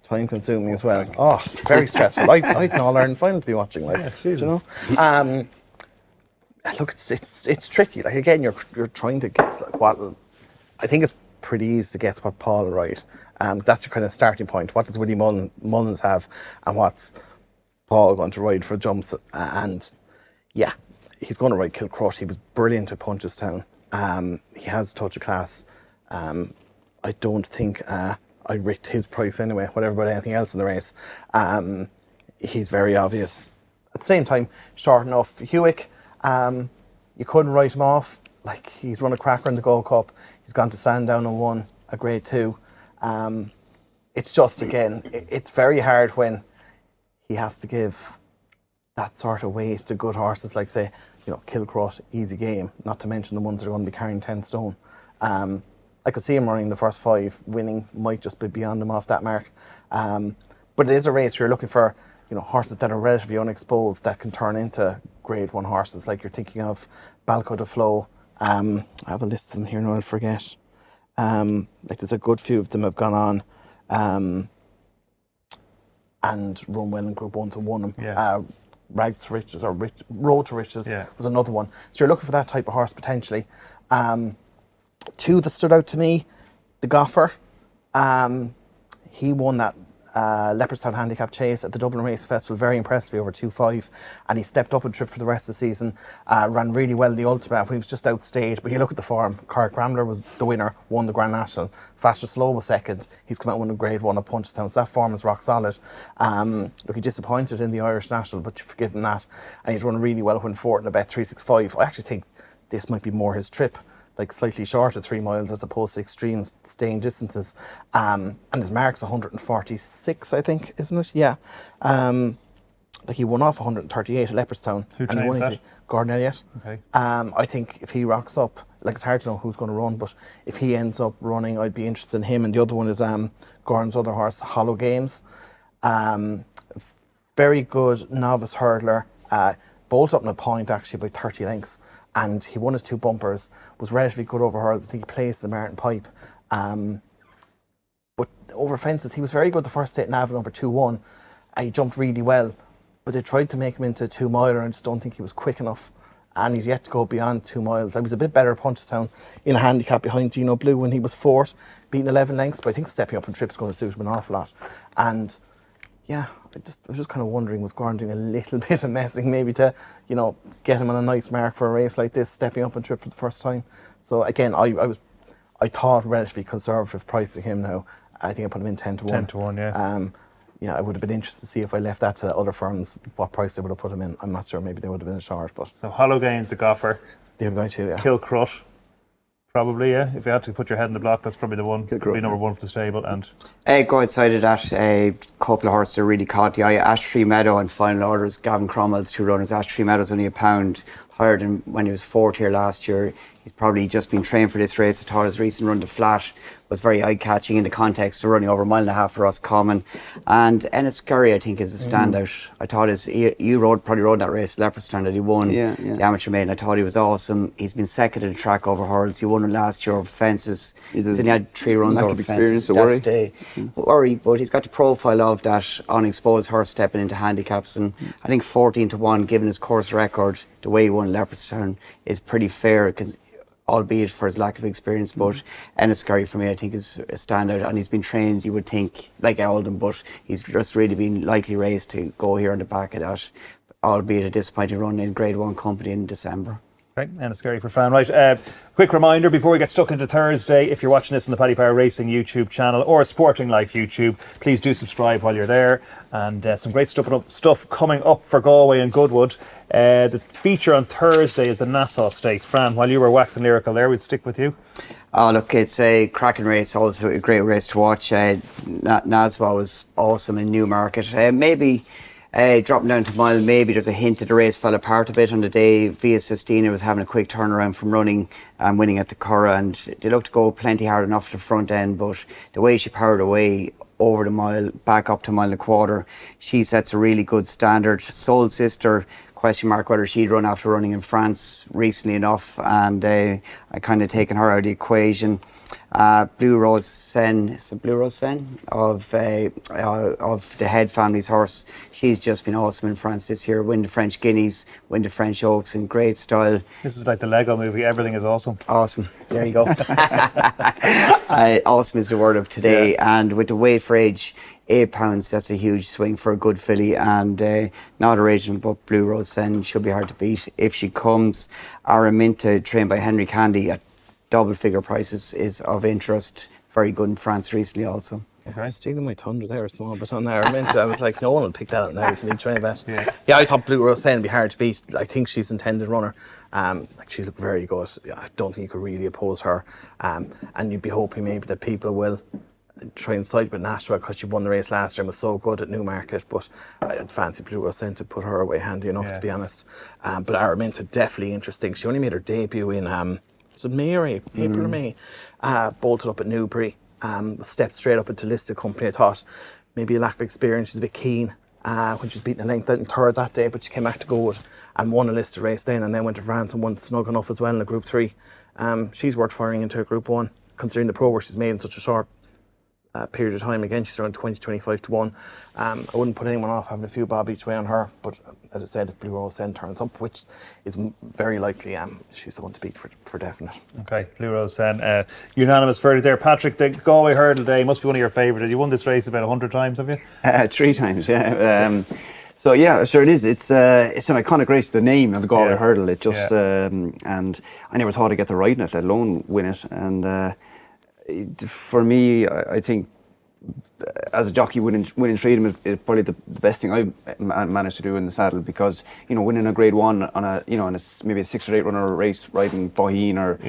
consuming as well. Oh, very stressful. I'd an All-Ireland final to be watching, like, Jesus. Look, it's tricky. Like, again, you're trying to guess like I think it's pretty easy to guess what Paul will ride. That's your kind of starting point. What does Willie Mullins have, and what's Paul going to ride for jumps? And yeah, he's going to ride Kilcrut. He was brilliant at Punchestown. He has a touch of class. I don't think I rigged his price anyway, whatever about anything else in the race. He's very obvious. At the same time, short enough. Hewick, you couldn't write him off. Like, he's run a cracker in the Gold Cup. He's gone to Sandown and won a Grade 2. It's just, again, it's very hard when he has to give that sort of weight to good horses like, say, Kilcrut, Easy Game, not to mention the ones that are going to be carrying 10 stone. I could see him running the first 5, winning might just be beyond him off that mark. But it is a race where you're looking for, horses that are relatively unexposed that can turn into Grade 1 horses. Like, you're thinking of Balco de Flo. I have a list of them here now, I'll forget. Like, there's a good few of them have gone on and run well in Group 1s and won them. Yeah. Rags to Riches, or Road to Riches was another one. So you're looking for that type of horse potentially. 2 that stood out to me, the Goffer. He won that Leopardstown Handicap Chase at the Dublin Race Festival very impressively over 2.5, and he stepped up a trip for the rest of the season. Ran really well in the Ultimate when he was just outstayed, but you look at the form. Carrick Rambler was the winner, won the Grand National. Faster Slow was second. He's come out winning Grade 1 at Punchestown, so that form is rock solid. Look, he disappointed in the Irish National, but you forgive him that, and he's run really well when fourth in a bet 365. I actually think this might be more his trip, like slightly short of 3 miles as opposed to extreme staying distances. And his mark's 146, I think, isn't it? Yeah. Like, he won off 138 at Leopardstown. Who and he won that? Gordon Elliott. Okay. I think if he rocks up, like, it's hard to know who's going to run, but if he ends up running, I'd be interested in him. And the other one is Gordon's other horse, Hollow Games. very good novice hurdler, bolted up in a point actually by 30 lengths, and he won his 2 bumpers, was relatively good over hurdles. I think he placed the Martin Pipe. But over fences, he was very good the first day at Navan over 2-1. He jumped really well, but they tried to make him into a 2-miler, and I just don't think he was quick enough. And he's yet to go beyond 2 miles. I was a bit better at Punchestown in a handicap behind Dino Blue when he was 4th, beating 11 lengths, but I think stepping up in trip's going to suit him an awful lot. And yeah, I was just kind of wondering, was Gordon doing a little bit of messing maybe to, get him on a nice mark for a race like this, stepping up in trip for the first time. So again, I thought relatively conservative pricing him now. I think I put him in 10 to 1. 10 to 1, yeah. I would have been interested to see if I left that to other firms, what price they would have put him in. I'm not sure, maybe they would have been a short, but... So Hollow Games, the Goffer. They're going to, yeah. Kilcrut, probably, yeah. If you had to put your head in the block, that's probably the one. Kilcrut, be number 1 for the stable. And Go outside of that, a couple of horses that really caught the eye. Ash Tree Meadow and Final Orders, Gavin Cromwell's 2 runners. Ash Tree Meadow's only £1 higher than when he was 4th here last year. He's probably just been trained for this race. I thought his recent run to Flat was very eye-catching in the context of running over 1.5 miles for Roscommon. And Enniskerry, I think, is a standout. I thought probably rode that race, Leopardstown, that he won the Amateur Maiden. I thought he was awesome. He's been second in the track over hurdles. He won it last year over fences. He's only had 3 runs over fences. That's worry, but he's got the profile of that unexposed horse stepping into handicaps. And I think 14 to 1, given his course record, the way he won Leopardstown is pretty fair, albeit for his lack of experience. But Enniskerry, for me, I think is a standout, and he's been trained, you would think, like Eldon, but he's just really been likely raised to go here on the back of that, albeit a disappointing run in Grade 1 company in December. Right, and it's scary for Fran. Right, quick reminder before we get stuck into Thursday, if you're watching this on the Paddy Power Racing YouTube channel or Sporting Life YouTube, please do subscribe while you're there. And some great stuff coming up for Galway and Goodwood. The feature on Thursday is the Nassau Stakes. Fran, while you were waxing lyrical there, we'd stick with you. Oh, look, it's a cracking race, also a great race to watch. Naswa was awesome in Newmarket. Maybe dropping down to mile, maybe there's a hint that the race fell apart a bit on the day. Via Sistina was having a quick turnaround from running and winning at the Curragh, and they looked to go plenty hard enough to the front end, but the way she powered away over the mile, back up to 1.25 miles, she sets a really good standard. Soul Sister, question mark whether she'd run after running in France recently enough, and I kind of taken her out of the equation. Blue Rose Sen of the Head family's horse. She's just been awesome in France this year. Win the French Guineas, win the French Oaks in great style. This is like the Lego movie. Everything is awesome. Awesome. There you go. Awesome is the word of today. Yeah. And with the weight for age, £8, that's a huge swing for a good filly, and not original, but Blue Rose Sen should be hard to beat if she comes. Araminta, trained by Henry Candy at double figure prices, is of interest. Very good in France recently also. Okay. Stealing my thunder there a small bit on Araminta. I was like, no one will pick that up now. It's a train bet. Yeah, I thought Blue Rose Sen would be hard to beat. I think she's intended runner. She's looked very good. I don't think you could really oppose her. And you'd be hoping maybe that people will try and side with Nashua because she won the race last year and was so good at Newmarket, but I'd fancy Blue Rose Sen to put her away handy enough, to be honest. But Araminta, definitely interesting. She only made her debut in April or May, bolted up at Newbury, stepped straight up into listed company. I thought maybe a lack of experience, she's a bit keen when she was beating a length out in third that day, but she came back to Goodwood and won a listed race then, and then went to France and won snug enough as well in a Group 3. She's worth firing into a Group 1, considering the progress she's made in such a short period of time. Again, she's around 20-25 to 1. I wouldn't put anyone off having a few bob each way on her, but as I said, if Blue Rose Sen turns up, which is very likely, she's the one to beat for definite. Okay, Blue Rose Sen. Unanimous verdict there. Patrick, the Galway Hurdle Day must be one of your favourites. You won this race about 100 times, have you? 3 times, yeah. So yeah, sure it is. It's an iconic race. The name of the Galway Hurdle. It just and I never thought I'd get to ride in it, let alone win it. And for me, I think as a jockey, winning Freedom is probably the best thing I've managed to do in the saddle, because winning a Grade 1 on a maybe a 6 or 8 runner race, riding Faheen or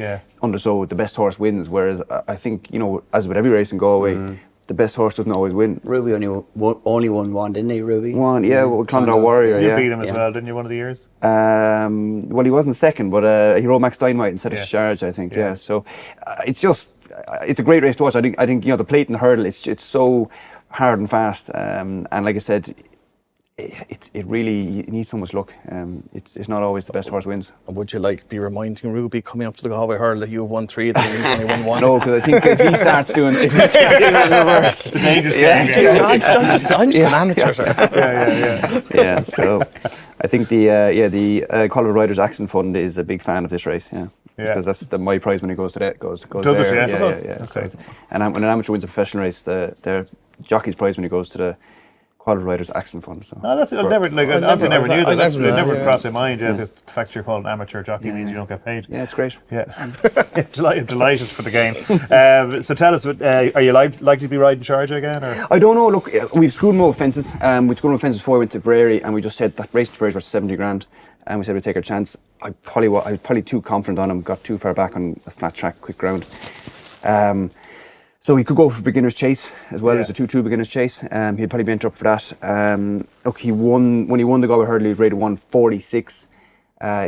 Underso, the best horse wins. Whereas I think as with every race in Galway, the best horse doesn't always win. Ruby only won one, didn't he? Ruby won, with Clondalk Warrior. You beat him as well, didn't you? One of the years. Well, he wasn't second, but he rode Max Dynamite instead of Charge, I think. Yeah. So it's a great race to watch. I think the Plate and the Hurdle, it's so hard and fast, and like I said, it really, you need so much luck. It's not always the best horse wins. And would you like be reminding Ruby coming up to the Galway Hurdle that you've won 3 of them and he's only won 1? No, because I think if he starts doing it in reverse, It's a dangerous game. I'm just an amateur. Sir. yeah. So I think the Colorado Riders Accident Fund is a big fan of this race. Yeah. Because that's my prize money goes to that. Goes Does there. it? Yeah. Yeah. Okay. So and when an amateur wins a professional race, their jockey's prize money goes to the Colorado Riders Accident Fund. So No, that's I never knew that. That's never crossed my mind. Yeah, the fact you're called an amateur jockey means you don't get paid. yeah, it's great. Yeah, delighted for the game. So tell us, are you likely to be riding Sharjah again? Or? I don't know. Look, we've screwed them over fences. We screwed them over fences before we went to Brary, and we just said that race to Brary was worth 70 grand, and we said we'd take our chance. I was probably too confident on him. Got too far back on a flat track, quick ground. So he could go for beginner's chase as well. It was a 2-2 beginner's chase. He'd probably be entered up for that. Look, he won when he won the Galway Hurdle. He was rated 146.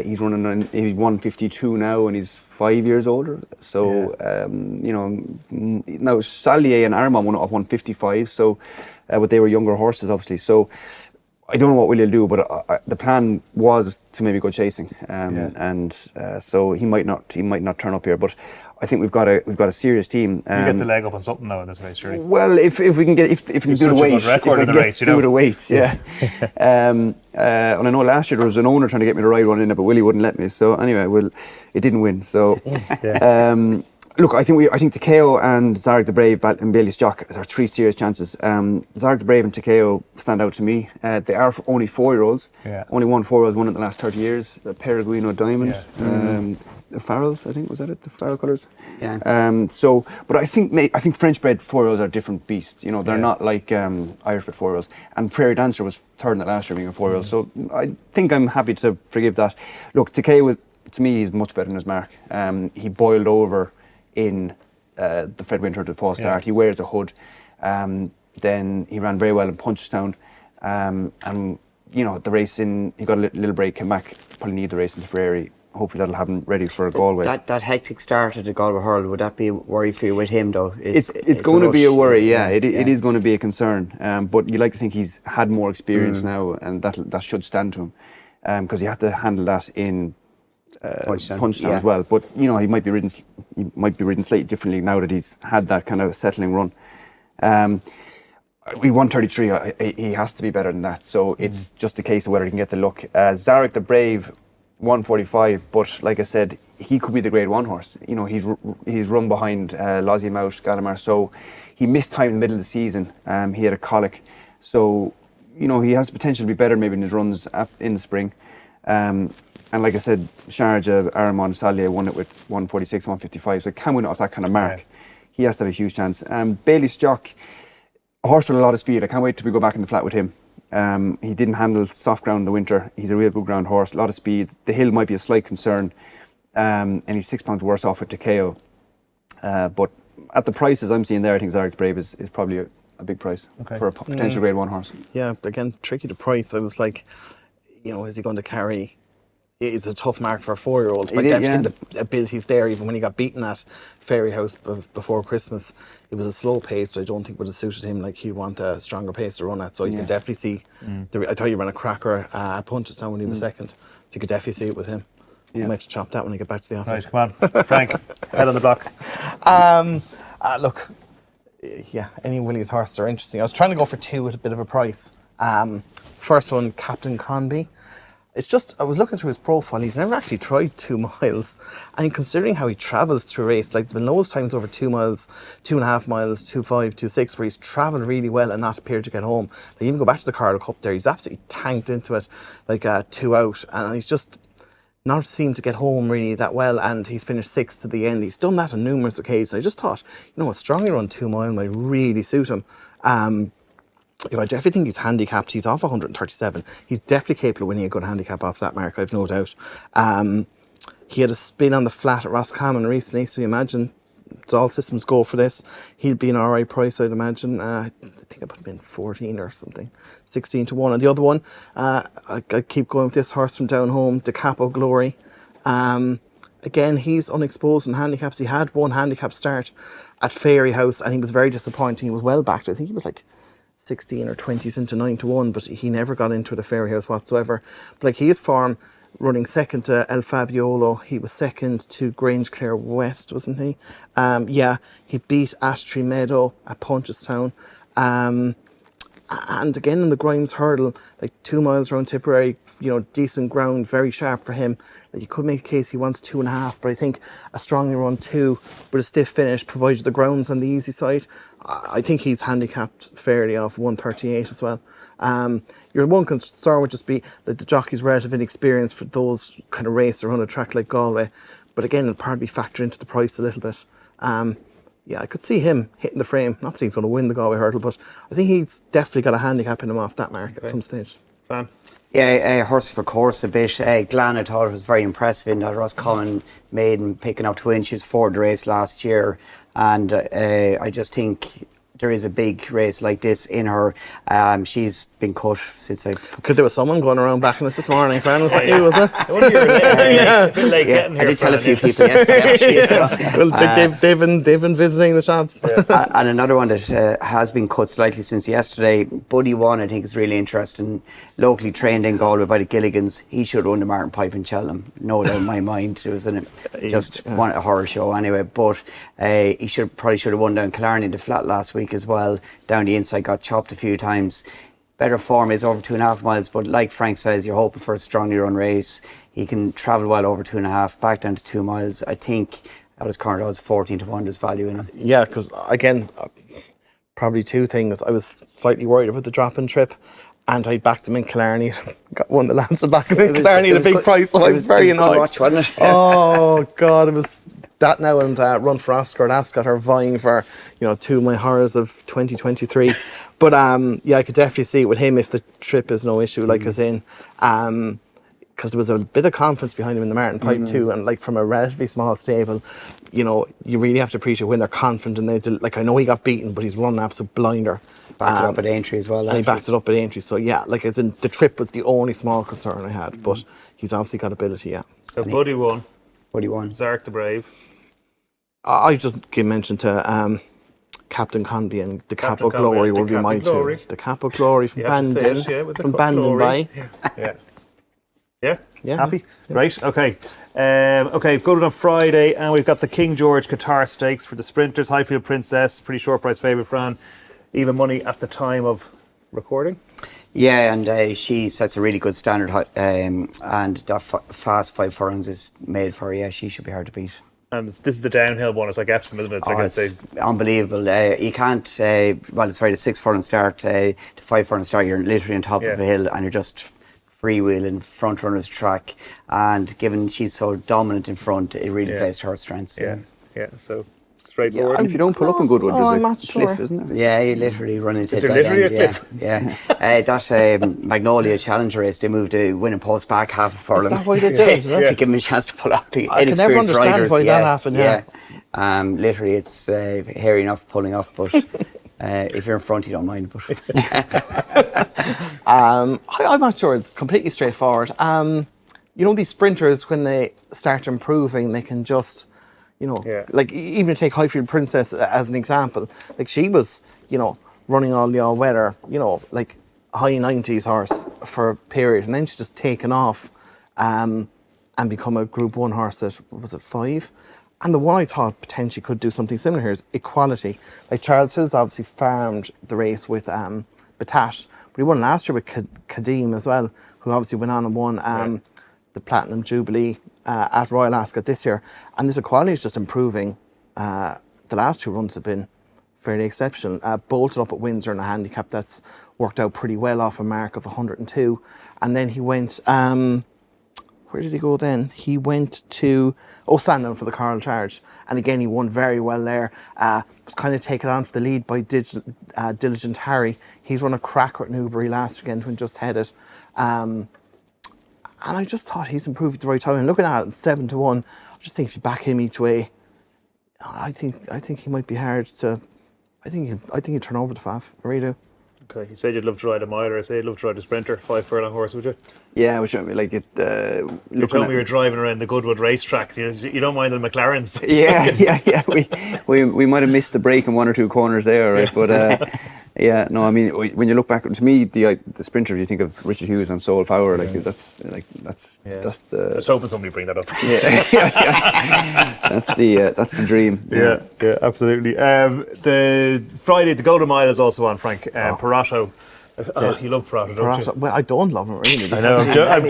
He's running. He's 152 now, and he's 5 years older. So now Salier and Armand won it off 155. So, but they were younger horses, obviously. So I don't know what Willie will do, but the plan was to maybe go chasing, and so he might not turn up here. But I think we've got a serious team. You get the leg up on something now in this race, surely. Well, if we can get if we can do the weights, record in the race, do the weights, yeah. And I know last year there was an owner trying to get me to ride one in it, but Willie wouldn't let me. So anyway, it didn't win. So. Look, I think Takeo and Zarek the Brave and Bailey's Jock are 3 serious chances. Zarek the Brave and Takeo stand out to me. They are only 4-year-olds. Yeah. Only one 4-year-old won in the last 30 years. The Peregrino Diamond. The Farrells, I think, was that it? The Farrell colours. Yeah. But I think French bred 4-year-olds are different beasts. You know, they're not like Irish bred 4-year-olds. And Prairie Dancer was third in the last year being a 4-year-old. So I think I'm happy to forgive that. Look, Takeo to me, he's much better than his mark. He boiled over in the Fred Winter to the false start. He wears a hood. Then he ran very well in Punchestown. And you know, the race he got a little break, came back, probably need the race in Tipperary. Hopefully that'll have him ready for Galway. That hectic start at the Galway Hurdle, would that be a worry for you with him though? It's going to be a worry, yeah. It is going to be a concern. But you like to think he's had more experience now, and that should stand to him. Because you have to handle that in Punchestown as well. But you know, he might be ridden slightly differently now that he's had that kind of settling run. We 133. He has to be better than that. So it's just a case of whether he can get the luck. Zarek the Brave, 145. But like I said, he could be the Grade 1 horse. You know, he's run behind Lozzie Mount, Gallimar. So he missed time in the middle of the season. He had a colic. So you know, he has potential to be better maybe in his runs in the spring. And like I said, Sharjah, Aramon, Salier won it with 146, 155, so he can win it off that kind of mark. Yeah. He has to have a huge chance. Bailey's Jock, a horse with a lot of speed. I can't wait till we go back in the flat with him. He didn't handle soft ground in the winter. He's a real good ground horse, a lot of speed. The hill might be a slight concern, and he's £6 worse off with Takeo. But at the prices I'm seeing there, I think Zarek's Brave is probably a big price for a potential Grade 1 horse. Yeah, again, tricky to price. I was like, you know, is he going to carry... It's a tough mark for a 4-year-old. But definitely the ability's there. Even when he got beaten at Fairy House before Christmas, it was a slow pace, but I don't think would have suited him. Like, he'd want a stronger pace to run at. So you can definitely see. I thought you ran a cracker at Punchestown when he was second. So you could definitely see it with him. I might have to chop that when I get back to the office. Right, come on, Frank, head on the block. Look, any Willie's horses are interesting. I was trying to go for 2 at a bit of a price. First one, Captain Conby. It's just, I was looking through his profile, he's never actually tried 2 miles. And considering how he travels through a race, like there's been loads of times over 2 miles, 2.5 miles, 2.5, 2.6, where he's travelled really well and not appeared to get home. Like, even go back to the Cardiff Cup there, he's absolutely tanked into it, like 2 out. And he's just not seemed to get home really that well, and he's finished 6th to the end. He's done that on numerous occasions. I just thought, you know, a strongly run 2 mile might really suit him. I definitely think he's handicapped. He's off 137. He's definitely capable of winning a good handicap off that mark, I've no doubt. He had a spin on the flat at Roscommon recently, so you imagine it's all systems go for this. He'll be an alright price, I'd imagine. I think I put him in 14 or something, 16 to 1. And the other one, I keep going with this horse from down home, De Capo Glory. Again, he's unexposed in handicaps. He had one handicap start at Fairy House, and he was very disappointing. He was well backed. I think he was like 16 or 20s into 9-1, but he never got into the Fairyhouse whatsoever. But like, he is form running second to El Fabiolo. He was second to Grange Clare West, wasn't he? He beat Ashtree Meadow at Punchestown. And again in the Grimes Hurdle, like 2 miles around Tipperary, decent ground, very sharp for him. Like, you could make a case he wants 2.5, but I think a strongly run 2 with a stiff finish, provided the ground's on the easy side. I think he's handicapped fairly off 138 as well. Your one concern would just be that the jockey's relative inexperience for those kind of races around a track like Galway. But again, it'll probably factor into the price a little bit. I could see him hitting the frame. Not saying he's going to win the Galway Hurdle, but I think he's definitely got a handicap in him off that mark at some stage. Fran? Yeah, horse for course a bit. Glan, I thought, was very impressive in that Roscommon maiden picking up to win. She was 4th race last year, and I just think there is a big race like this in her. She's been cut since Because there was someone going around backing it this morning. Fran, was that you, was it? I wonder you were late getting here. I did tell a few people yesterday, actually. So, Well, they've been visiting the shops. and another one that has been cut slightly since yesterday, Buddy One, I think is really interesting. Locally trained in Galway by the Gilligans. He should run the Martin Pipe in Cheltenham. No doubt in my mind. It was a horror show anyway. But he probably should have won down Killarney in the flat last week as well. Down the inside, got chopped a few times. Better form is over 2.5 miles, but like Frank says, you're hoping for a strongly run race. He can travel well over 2.5, back down to 2 miles. I think at his current odds, 14-1, there's value in him. Yeah, because again, probably 2 things. I was slightly worried about the drop-in trip, and I backed him in Killarney. Got one that lasted back in Killarney at a big price, so I was very annoyed. Watch, wasn't it? Oh God, it was that now, and Run for Ascot. Ascot are vying for 2 of my horrors of 2023. But I could definitely see it with him if the trip is no issue, like as in, because there was a bit of confidence behind him in the Martin Pipe too, and like from a relatively small stable, you really have to appreciate when they're confident and I know he got beaten, but he's run an absolute blinder. Backed it up at Aintree as well. And he backed it up at Aintree. So as in the trip was the only small concern I had, but he's obviously got ability. Yeah. So Buddy One. Zark the Brave. I just give mention to Captain Conby and the Cap of Glory will be my 2. The Cap of Glory from Bandon. From Bandon by. Yeah. Happy? Yeah. Right, okay. Good on Friday, and we've got the King George Qatar Stakes for the sprinters. Highfield Princess, pretty short price favourite, Fran. Even money at the time of recording. Yeah, and she sets a really good standard, and that fast 5 furlongs is made for her. Yeah, she should be hard to beat. And this is the downhill one. It's like Epsom, isn't it? It's unbelievable. You can't, the 6 furlong start, the 5 furlong start, you're literally on top of a hill and you're just freewheeling front runner's track. And given she's so dominant in front, it really plays to her strengths. Yeah, so straightforward. Yeah, and if you don't pull up in Goodwood, there's a cliff, isn't it? Yeah, you literally run into it. Literally a cliff? Yeah. That Magnolia Challenger race, they moved the winning post back half a furlong. Is that why they did it? To give them a chance to pull up. I can never understand why that happened. Yeah. Literally, it's hairy enough pulling up, but if you're in front, you don't mind. But I'm not sure. It's completely straightforward. These sprinters, when they start improving, they can just, like even take Highfield Princess as an example. Like she was, running all the all-weather, like high 90s horse for a period, and then she's just taken off and become a Group 1 horse at, was it 5? And the one I thought potentially could do something similar here is Equality. Like Charles Hill's obviously farmed the race with Batat, but he won last year with Kadim as well, who obviously went on and won the Platinum Jubilee at Royal Ascot this year. And this Equality is just improving. The last 2 runs have been fairly exceptional. Bolted up at Windsor in a handicap that's worked out pretty well off a mark of 102. And then he went, where did he go then? He went to Sandown for the Coral Charge. And again, he won very well there. Was kind of taken on for the lead by Diligent Harry. He's run a cracker at Newbury last weekend when just headed. And I just thought he's improved at the right time. And looking at it, 7-1, I just think if you back him each way, I think he might be hard to. I think he'd turn over the faff. I really do. Okay, you said you'd love to ride a miler. I say you'd love to ride a sprinter, 5 furlong horse, would you? Yeah, we should like it. You told me you were driving around the Goodwood racetrack. You don't mind the McLarens. Yeah. We might have missed the break in 1 or 2 corners there, right? But Yeah, no, I mean, when you look back, to me, the sprinter, you think of Richard Hughes and Soul Power, that's I the. was hoping somebody would bring that up. That's the dream. Yeah, absolutely. The Friday, the Golden Mile is also on, Frank. Parato. You love Parato, don't you? Well, I don't love him really. I know. I'm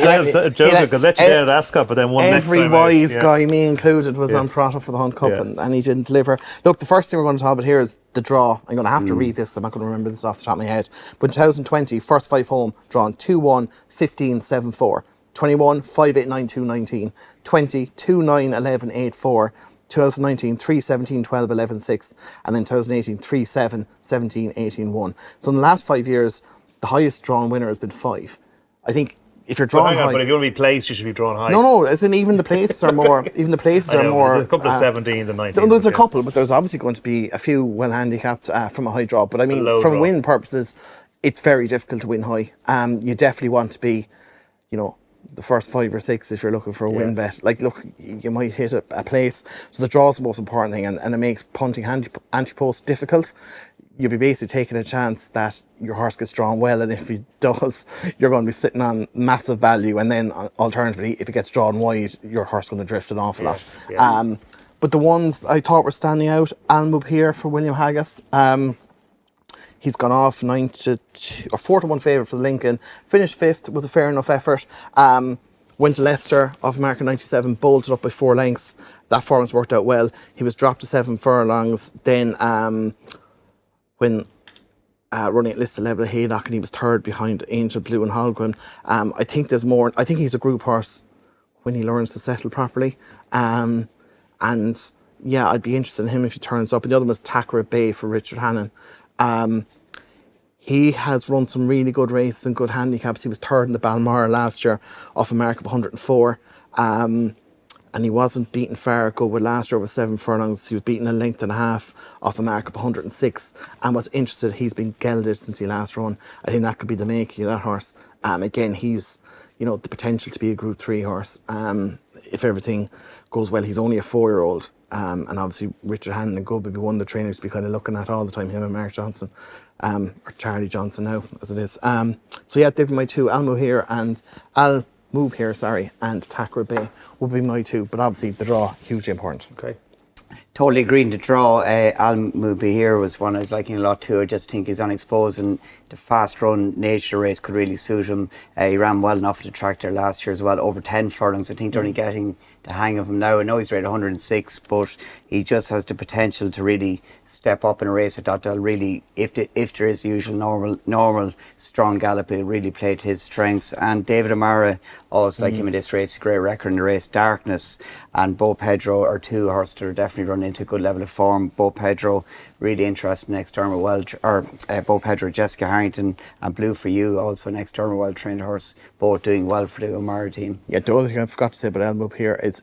joking because let you down at Ascot, but then one next time. Every wise guy, me included, was on Parato for the Hunt Cup, and he didn't deliver. Look, the first thing we're going to talk about here is the draw. I'm going to have to read this. I'm not going to remember this off the top of my head. But in 2020, first 5 home, drawn 2-1, 15, 7-4. 21, 5, 8, 9, 2, 19. 20, 2, 9, 11, 8, 4. 2019, 3, 17, 12, 11, 6. And then 2018, 3, 7, 17, 18, 1. So in the last 5 years, the highest drawn winner has been 5. I think if you're drawn high, but if you want to be placed, you should be drawn high. No, as in even the places are more. Even the places are more. There's a couple of 17s and 19s. There's a couple, but there's obviously going to be a few well handicapped from a high draw. But I mean, from win purposes, it's very difficult to win high. You definitely want to be, the first 5 or 6 if you're looking for a win bet. Like, look, you might hit a place. So the draw is the most important thing, and it makes punting anti-post difficult. You'll be basically taking a chance that your horse gets drawn well, and if he does, you're going to be sitting on massive value, and then alternatively, if it gets drawn wide, your horse is going to drift an awful lot. Yeah. But the ones I thought were standing out, Almub here for William Haggis. He's gone off 4-1 favourite for the Lincoln. Finished 5th, was a fair enough effort. Went to Leicester off American 97, bolted up by 4 lengths. That form's worked out well. He was dropped to 7 furlongs. Then when running at listed level at Haydock, and he was 3rd behind Angel Blue and Holguin. I think there's more. I think he's a group horse when he learns to settle properly. And yeah, I'd be interested in him if he turns up. And the other one was Takra Bay for Richard Hannon. He has run some really good races and good handicaps. He was 3rd in the Balmoral last year off a mark of 104. And he wasn't beaten far at Goodwood last year with 7 furlongs. He was beaten a length and a half off a mark of 106. And what's interesting, he's been gelded since he last run. I think that could be the making of that horse. Again, he's, the potential to be a Group 3 horse. If everything goes well, he's only a 4-year-old. And obviously Richard Hannon and Goodwood would be one of the trainers to be kind of looking at all the time, him and Mark Johnson. Or Charlie Johnson now, as it is. So yeah, they'd be my 2, Almo here and and Takra Bay would be my 2, but obviously the draw, hugely important. Okay. Totally agreeing to draw. Al-Mubi here was one I was liking a lot too. I just think he's unexposed, and the fast run nature race could really suit him. He ran well enough at the track there last year as well, over 10 furlongs. I think they're only getting the hang of him now. I know he's rated 106, but he just has the potential to really step up in a race. I thought they'll really, if there is the usual normal strong gallop, he'll really play to his strengths. And David Amara, also like him in this race, a great record in the race. Darkness and Bo Pedro are 2 horses that are definitely running into a good level of form. Bo Pedro, really interesting next term, Bo Pedro, Jessica Harrington and Blue for You, also next term, a well-trained horse, both doing well for the O'Mara team. Yeah, the other thing I forgot to say about Elmo here is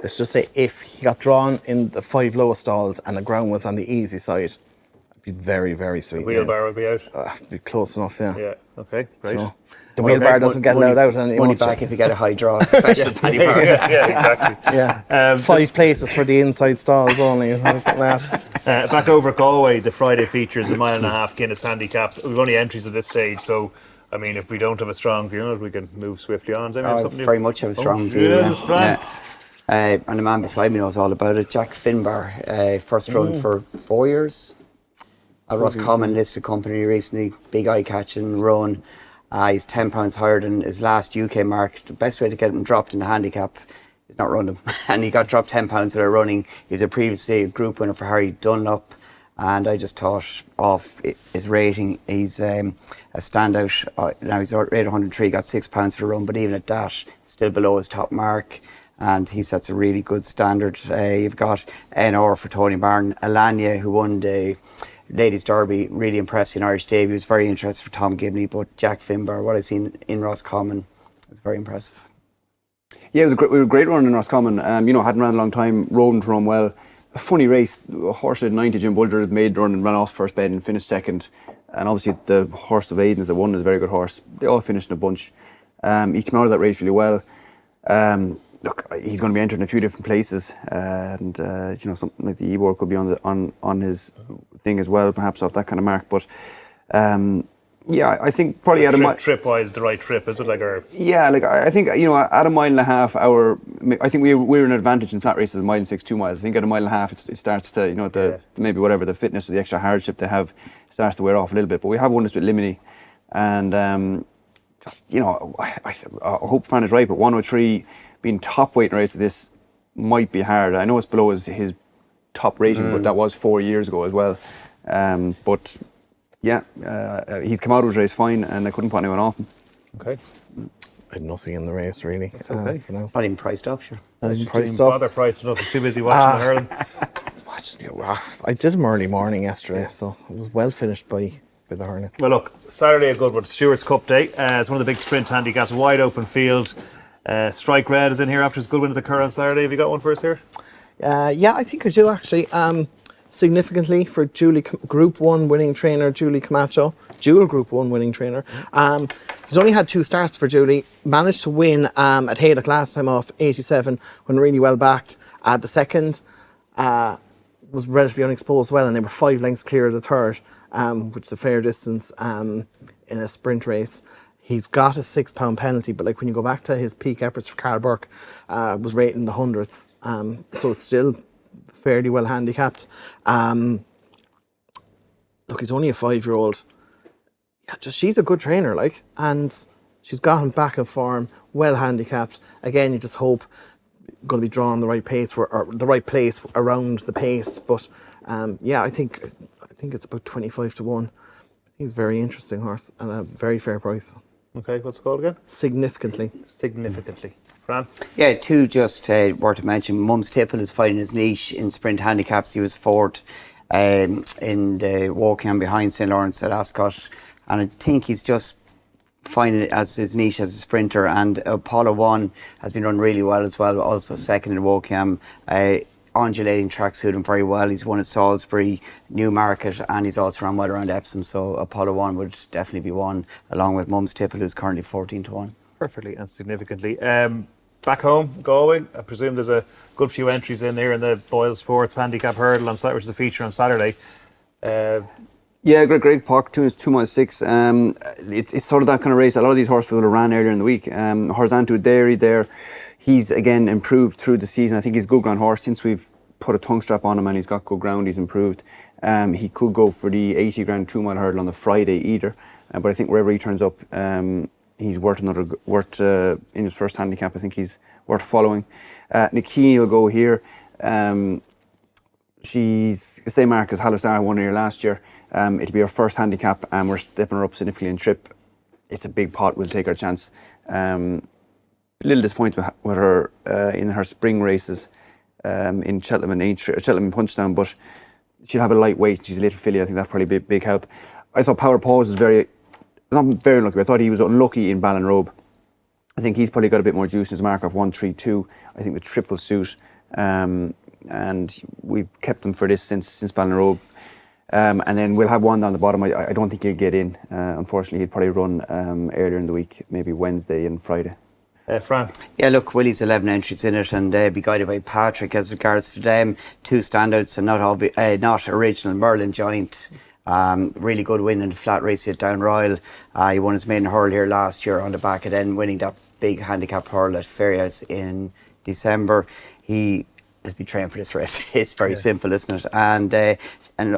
let's just say if he got drawn in the 5 lowest stalls and the ground was on the easy side, it'd be very, very sweet. The wheelbarrow would be out? It'd be close enough, yeah. Yeah, okay, great. So, the wheelbarrow doesn't get allowed out. Money back if you get a high draw, especially Paddy Power. Yeah, exactly. Yeah. 5 places for the inside stalls only, something like that. Back over at Galway, the Friday features a 1.5 mile Guinness handicap. We've only entries at this stage, so I mean, if we don't have a strong view on it, we can move swiftly on. Very much have a strong view. Yeah. And the man beside me knows all about it. Jack Finbar, first run for 4 years. Roscommon listed company recently, big eye-catching run. He's £10 higher than his last UK mark. The best way to get him dropped in the handicap is not run him. And he got dropped £10 for running. He was previously a group winner for Harry Dunlop. And I just thought off his rating, he's a standout. Now he's rated 103, got £6 for a run, but even at that, still below his top mark. And he sets a really good standard. You've got NR for Tony Barn, Alanya, who won the Ladies Derby, really impressed in Irish debut. He was very interested for Tom Gibney, but Jack Finbar, what I've seen in Roscommon, was very impressive. Yeah, it was a great run in Roscommon. Hadn't ran a long time, rode to run well. A funny race. A horse at 90, Jim Bulger, made the run and ran off first bed and finished second. And obviously the horse of Aiden's that won is a very good horse. They all finished in a bunch. He came out of that race really well. look, he's going to be entered in a few different places, and something like the Ebor could be on his thing as well, perhaps off that kind of mark. But I think probably trip-wise, the right trip, is it? I think at a mile and a half, I think we're an advantage in flat races, a mile and 6, 2 miles. I think at a mile and a half, it starts to maybe whatever the fitness or the extra hardship they have starts to wear off a little bit. But we have won this with Limini, and I hope Fran is right, but 103 being top weight in a race of this might be hard. I know it's below his top rating, but that was 4 years ago as well. He's come out of his race fine, and I couldn't put anyone off him. Okay. I had nothing in the race really. That's okay. For now. Not even priced up, sure. Not even priced Didn't up. bother pricing up. He's too busy watching the hurling. I did him early morning yesterday, so it was well finished by the hurling. Well, look, Saturday at Goodwood, Stewart's Cup Day. It's one of the big sprint handicaps, wide open field. Strike Red is in here after his good win at the Curragh on Saturday. Have you got one for us here? Yeah, I think I do actually. Significantly for Julie, Group 1 winning trainer Julie Camacho, dual Group 1 winning trainer. He's only had 2 starts for Julie. Managed to win at Haydock last time off 87 when really well backed. The second was relatively unexposed well, and they were 5 lengths clear of the third, which is a fair distance in a sprint race. He's got a £6 penalty, but when you go back to his peak efforts for Carl Burke, was rated in the hundreds. So it's still fairly well handicapped. Look, he's only a 5-year-old. Yeah, she's a good trainer, and she's got him back in form, well handicapped. Again, you just hope going to be drawn the right pace or the right place around the pace. But I think it's about 25 to 1. He's a very interesting horse and a very fair price. Okay, what's it called again? Significantly. Fran? Yeah, 2 just worth to mention. Mums Tipple is finding his niche in sprint handicaps. He was 4th in the walk-in behind St. Lawrence at Ascot. And I think he's just finding it as his niche as a sprinter. And Apollo 1 has been run really well as well, also 2nd in the walk-in. Undulating track suit him very well. He's won at Salisbury, Newmarket, and he's also run well around Epsom. So Apollo 1 would definitely be one, along with Mums Tipple, who's currently 14 to 1. Perfectly and significantly. Back home, Galway, I presume there's a good few entries in there in the Boyle Sports Handicap Hurdle on Saturday, which is a feature on Saturday. Greg Pock, 2 miles 6. It's sort of that kind of race. A lot of these horses would have ran earlier in the week. Horizontal Dairy there, he's again improved through the season. I think he's a good ground horse. Since we've put a tongue strap on him and he's got good ground, he's improved. He could go for the 80 grand 2 mile hurdle on the Friday either. But I think wherever he turns up, he's worth in his first handicap. I think he's worth following. Nikini will go here. She's the same mark as Hallistar, won here last year. It'll be her first handicap, and we're stepping her up significantly in trip. It's a big pot. We'll take our chance. A little disappointed with her in her spring races in Cheltenham and Cheltenham Punchdown, but she'll have a light weight. She's a little filly. I think that's probably a big help. I thought Power Paws was not very unlucky. I thought he was unlucky in Ballinrobe. I think he's probably got a bit more juice in his mark of 132. I think the triple suit, and we've kept him for this since Ballinrobe. And then we'll have one down the bottom. I don't think he'll get in. Unfortunately, he'd probably run earlier in the week, maybe Wednesday and Friday. Fran? Yeah, look, Willie's 11 entries in it, and be guided by Patrick. As regards to them, 2 standouts, and not original Merlin Giant. Really good win in the flat race at Down Royal. He won his main hurl here last year on the back of then winning that big handicap hurl at Ferryhouse in December. He has been trained for this race. It's very simple, isn't it? And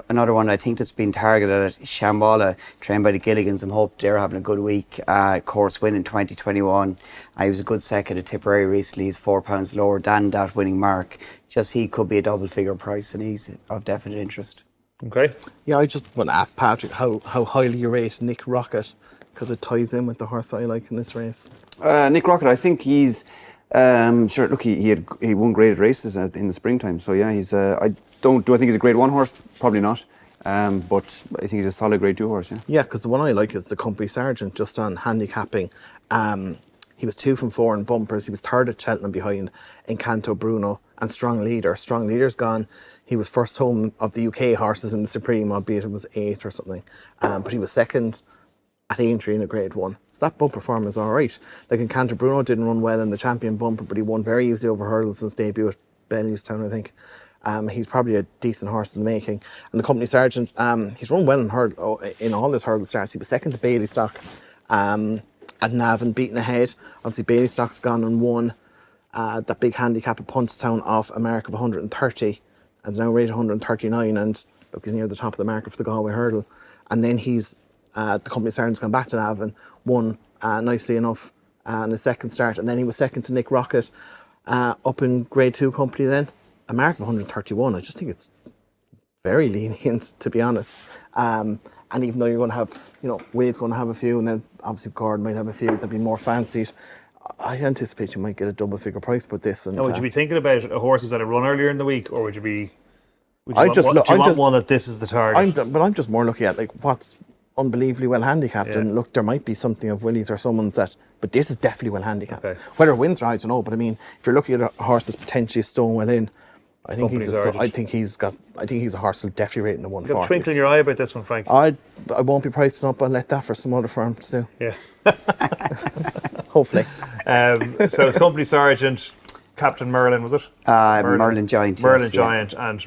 another one I think that's been targeted at Shambhala, trained by the Gilligans. I hope they're having a good week. Course win in 2021. He was a good second at Tipperary recently. He's £4 lower than that winning mark. Just he could be a double figure price, and he's of definite interest. Okay. Yeah, I just want to ask Patrick how highly you rate Nick Rocket, because it ties in with the horse I like in this race. Nick Rocket, I think he's sure. Look, he won graded races in the springtime. So yeah, he's. Do I think he's a Grade 1 horse? Probably not. But I think he's a solid Grade 2 horse. Yeah. Because the one I like is the Company Sergeant, just on handicapping. He was 2 from 4 in bumpers. He was 3rd at Cheltenham behind Encanto Bruno and Strong Leader. Strong Leader's gone. He was first home of the UK horses in the Supreme, albeit it was 8th or something. But he was 2nd at Aintree in a Grade 1. So that bumper form is all right. Like in Canter Bruno didn't run well in the champion bumper, but he won very easily over Hurdle since debut at Bellewstown, I think. He's probably a decent horse in the making. And the Company Sergeant, he's run well in Hurdle, in all his Hurdle starts. He was second to Bailey Stock at Navan, beaten ahead. Obviously Bailey Stock's gone and won that big handicap at Punchestown off a mark of 130 and is now rated 139, and look, he's near the top of the market for the Galway Hurdle. And then he's the Company Sergeant's gone back to Navan, won nicely enough in his second start, and then he was second to Nick Rocket up in Grade 2 Company then. A mark of 131, I just think it's very lenient, to be honest. And even though you're going to have, Wade's going to have a few, and then obviously Gordon might have a few that'll be more fancied, I anticipate you might get a double figure price with this. And would you be thinking about horses that have run earlier in the week, or would you want one that this is the target? I'm just more looking at like what's unbelievably well handicapped, and look, there might be something of Willie's or someone's that, but this is definitely well handicapped. Okay. Whether it wins or I don't know, but I mean, if you're looking at a horse that's potentially stone well in, I think he's a horse who'll definitely rate in the 140s. You got a twinkle in your eye about this one, Frank. I won't be pricing up. I'll let that for some other firms to do. Yeah. Hopefully. So it's Company Sergeant, Captain Merlin, was it? Merlin Giant. Merlin Giant and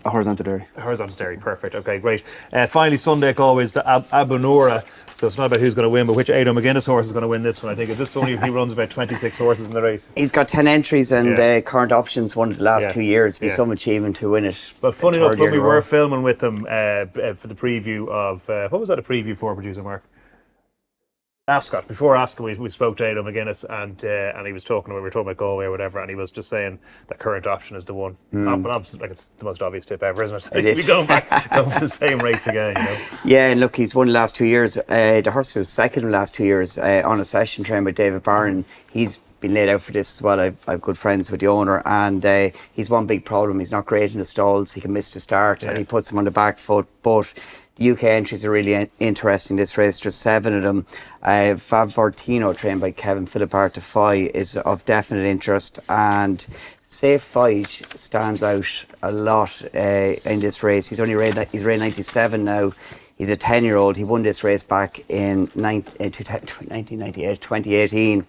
Horizontal Dairy. Horizontal Dairy, perfect. Okay, great. Finally, Sunday, always the Abunora. So it's not about who's going to win, but which Aidan McGuinness horse is going to win this one. I think at this one he runs about 26 horses in the race. He's got 10 entries and current options won the last 2 years. It'd be some achievement to win it. But funny enough, when we were filming with them for the preview of what was that a preview for, producer Mark? Ascot. Before Ascot, we spoke to Aidan McGuinness, and he was talking. We were talking about Galway or whatever, and he was just saying the current option is the one. But obviously, like, it's the most obvious tip ever, isn't it? It is. Going for the same race again. Yeah, and look, he's won the last 2 years. The horse was second in the last 2 years on a session trained by David Barron. He's been laid out for this as well. I've good friends with the owner, and he's one big problem. He's not great in the stalls. He can miss the start, and he puts him on the back foot, but the UK entries are really interesting this race. There's 7 of them. Fab Fortino, trained by Kevin Philippart to Foy, is of definite interest, and Safe Fight stands out a lot in this race. He's rated 97 now. He's a 10-year-old. He won this race back in 2018.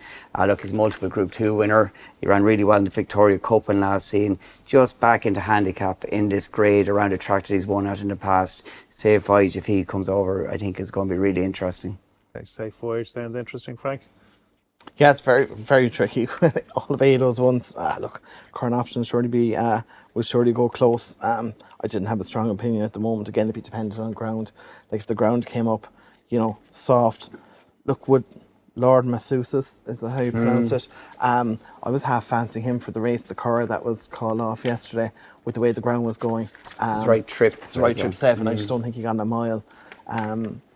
Look, he's a multiple Group 2 winner. He ran really well in the Victoria Cup in last season. Just back into handicap in this grade around a track that he's won at in the past. Safe Voyage, if he comes over, I think is going to be really interesting. Okay, Safe Voyage sounds interesting, Frank. Yeah, it's very, very tricky. All of 8 of those ones. Look, current options will surely go close. I didn't have a strong opinion at the moment. Again, it'd be dependent on ground. Like if the ground came up, soft. Look, would Lord Massachusetts, is that how you pronounce it? I was half fancying him for the race, the Curra that was called off yesterday, with the way the ground was going. It's the right trip. It's the right trip 7. I just don't think he got a mile.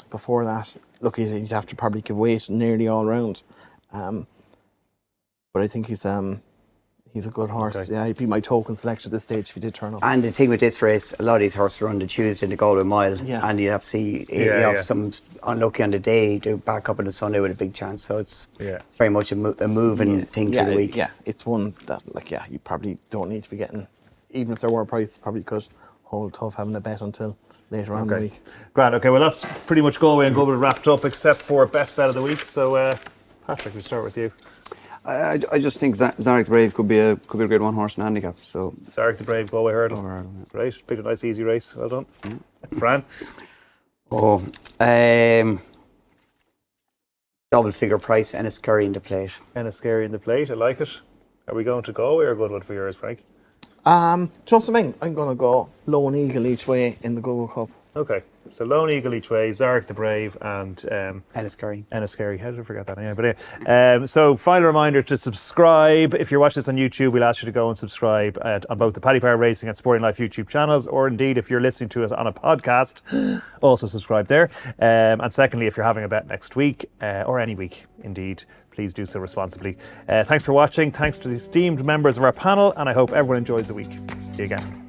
Before that, look, he'd have to probably give weight nearly all round. But I think he's a good horse. Okay. Yeah, he'd be my token selection at this stage if he did turn up. And the thing with this race, a lot of these horses run the Tuesday in the Galway Mile, and you'd have to see some unlucky on the day to back up on the Sunday with a big chance. So it's very much a moving thing through the week. Yeah, it's one that you probably don't need to be getting, even if there were a price, probably could hold tough having a bet until later on in the week. Grand. Okay, well that's pretty much Galway and Goodwood wrapped up, except for best bet of the week. So Patrick, we'll start with you. I just think Zarek the Brave could be a Grade 1 horse in handicap. So Zarek the Brave, Galway Hurdle. Right, picked a nice easy race. Well done. Fran? Double figure price, Enniskerry in the Plate. Enniskerry in the Plate, I like it. Are we going to Galway or Goodwood for yours, Frank? Just I'm going to go Lone Eagle each way in the Goodwood Cup. Okay, so Lone Eagle each way, Zarek the Brave and Enniskerry. Enniskerry, how did I forget that? Yeah, but so final reminder to subscribe. If you're watching this on YouTube, we'll ask you to go and subscribe on both the Paddy Power Racing and Sporting Life YouTube channels, or indeed if you're listening to us on a podcast, also subscribe there. And secondly, if you're having a bet next week, or any week indeed, please do so responsibly. Thanks for watching. Thanks to the esteemed members of our panel, and I hope everyone enjoys the week. See you again.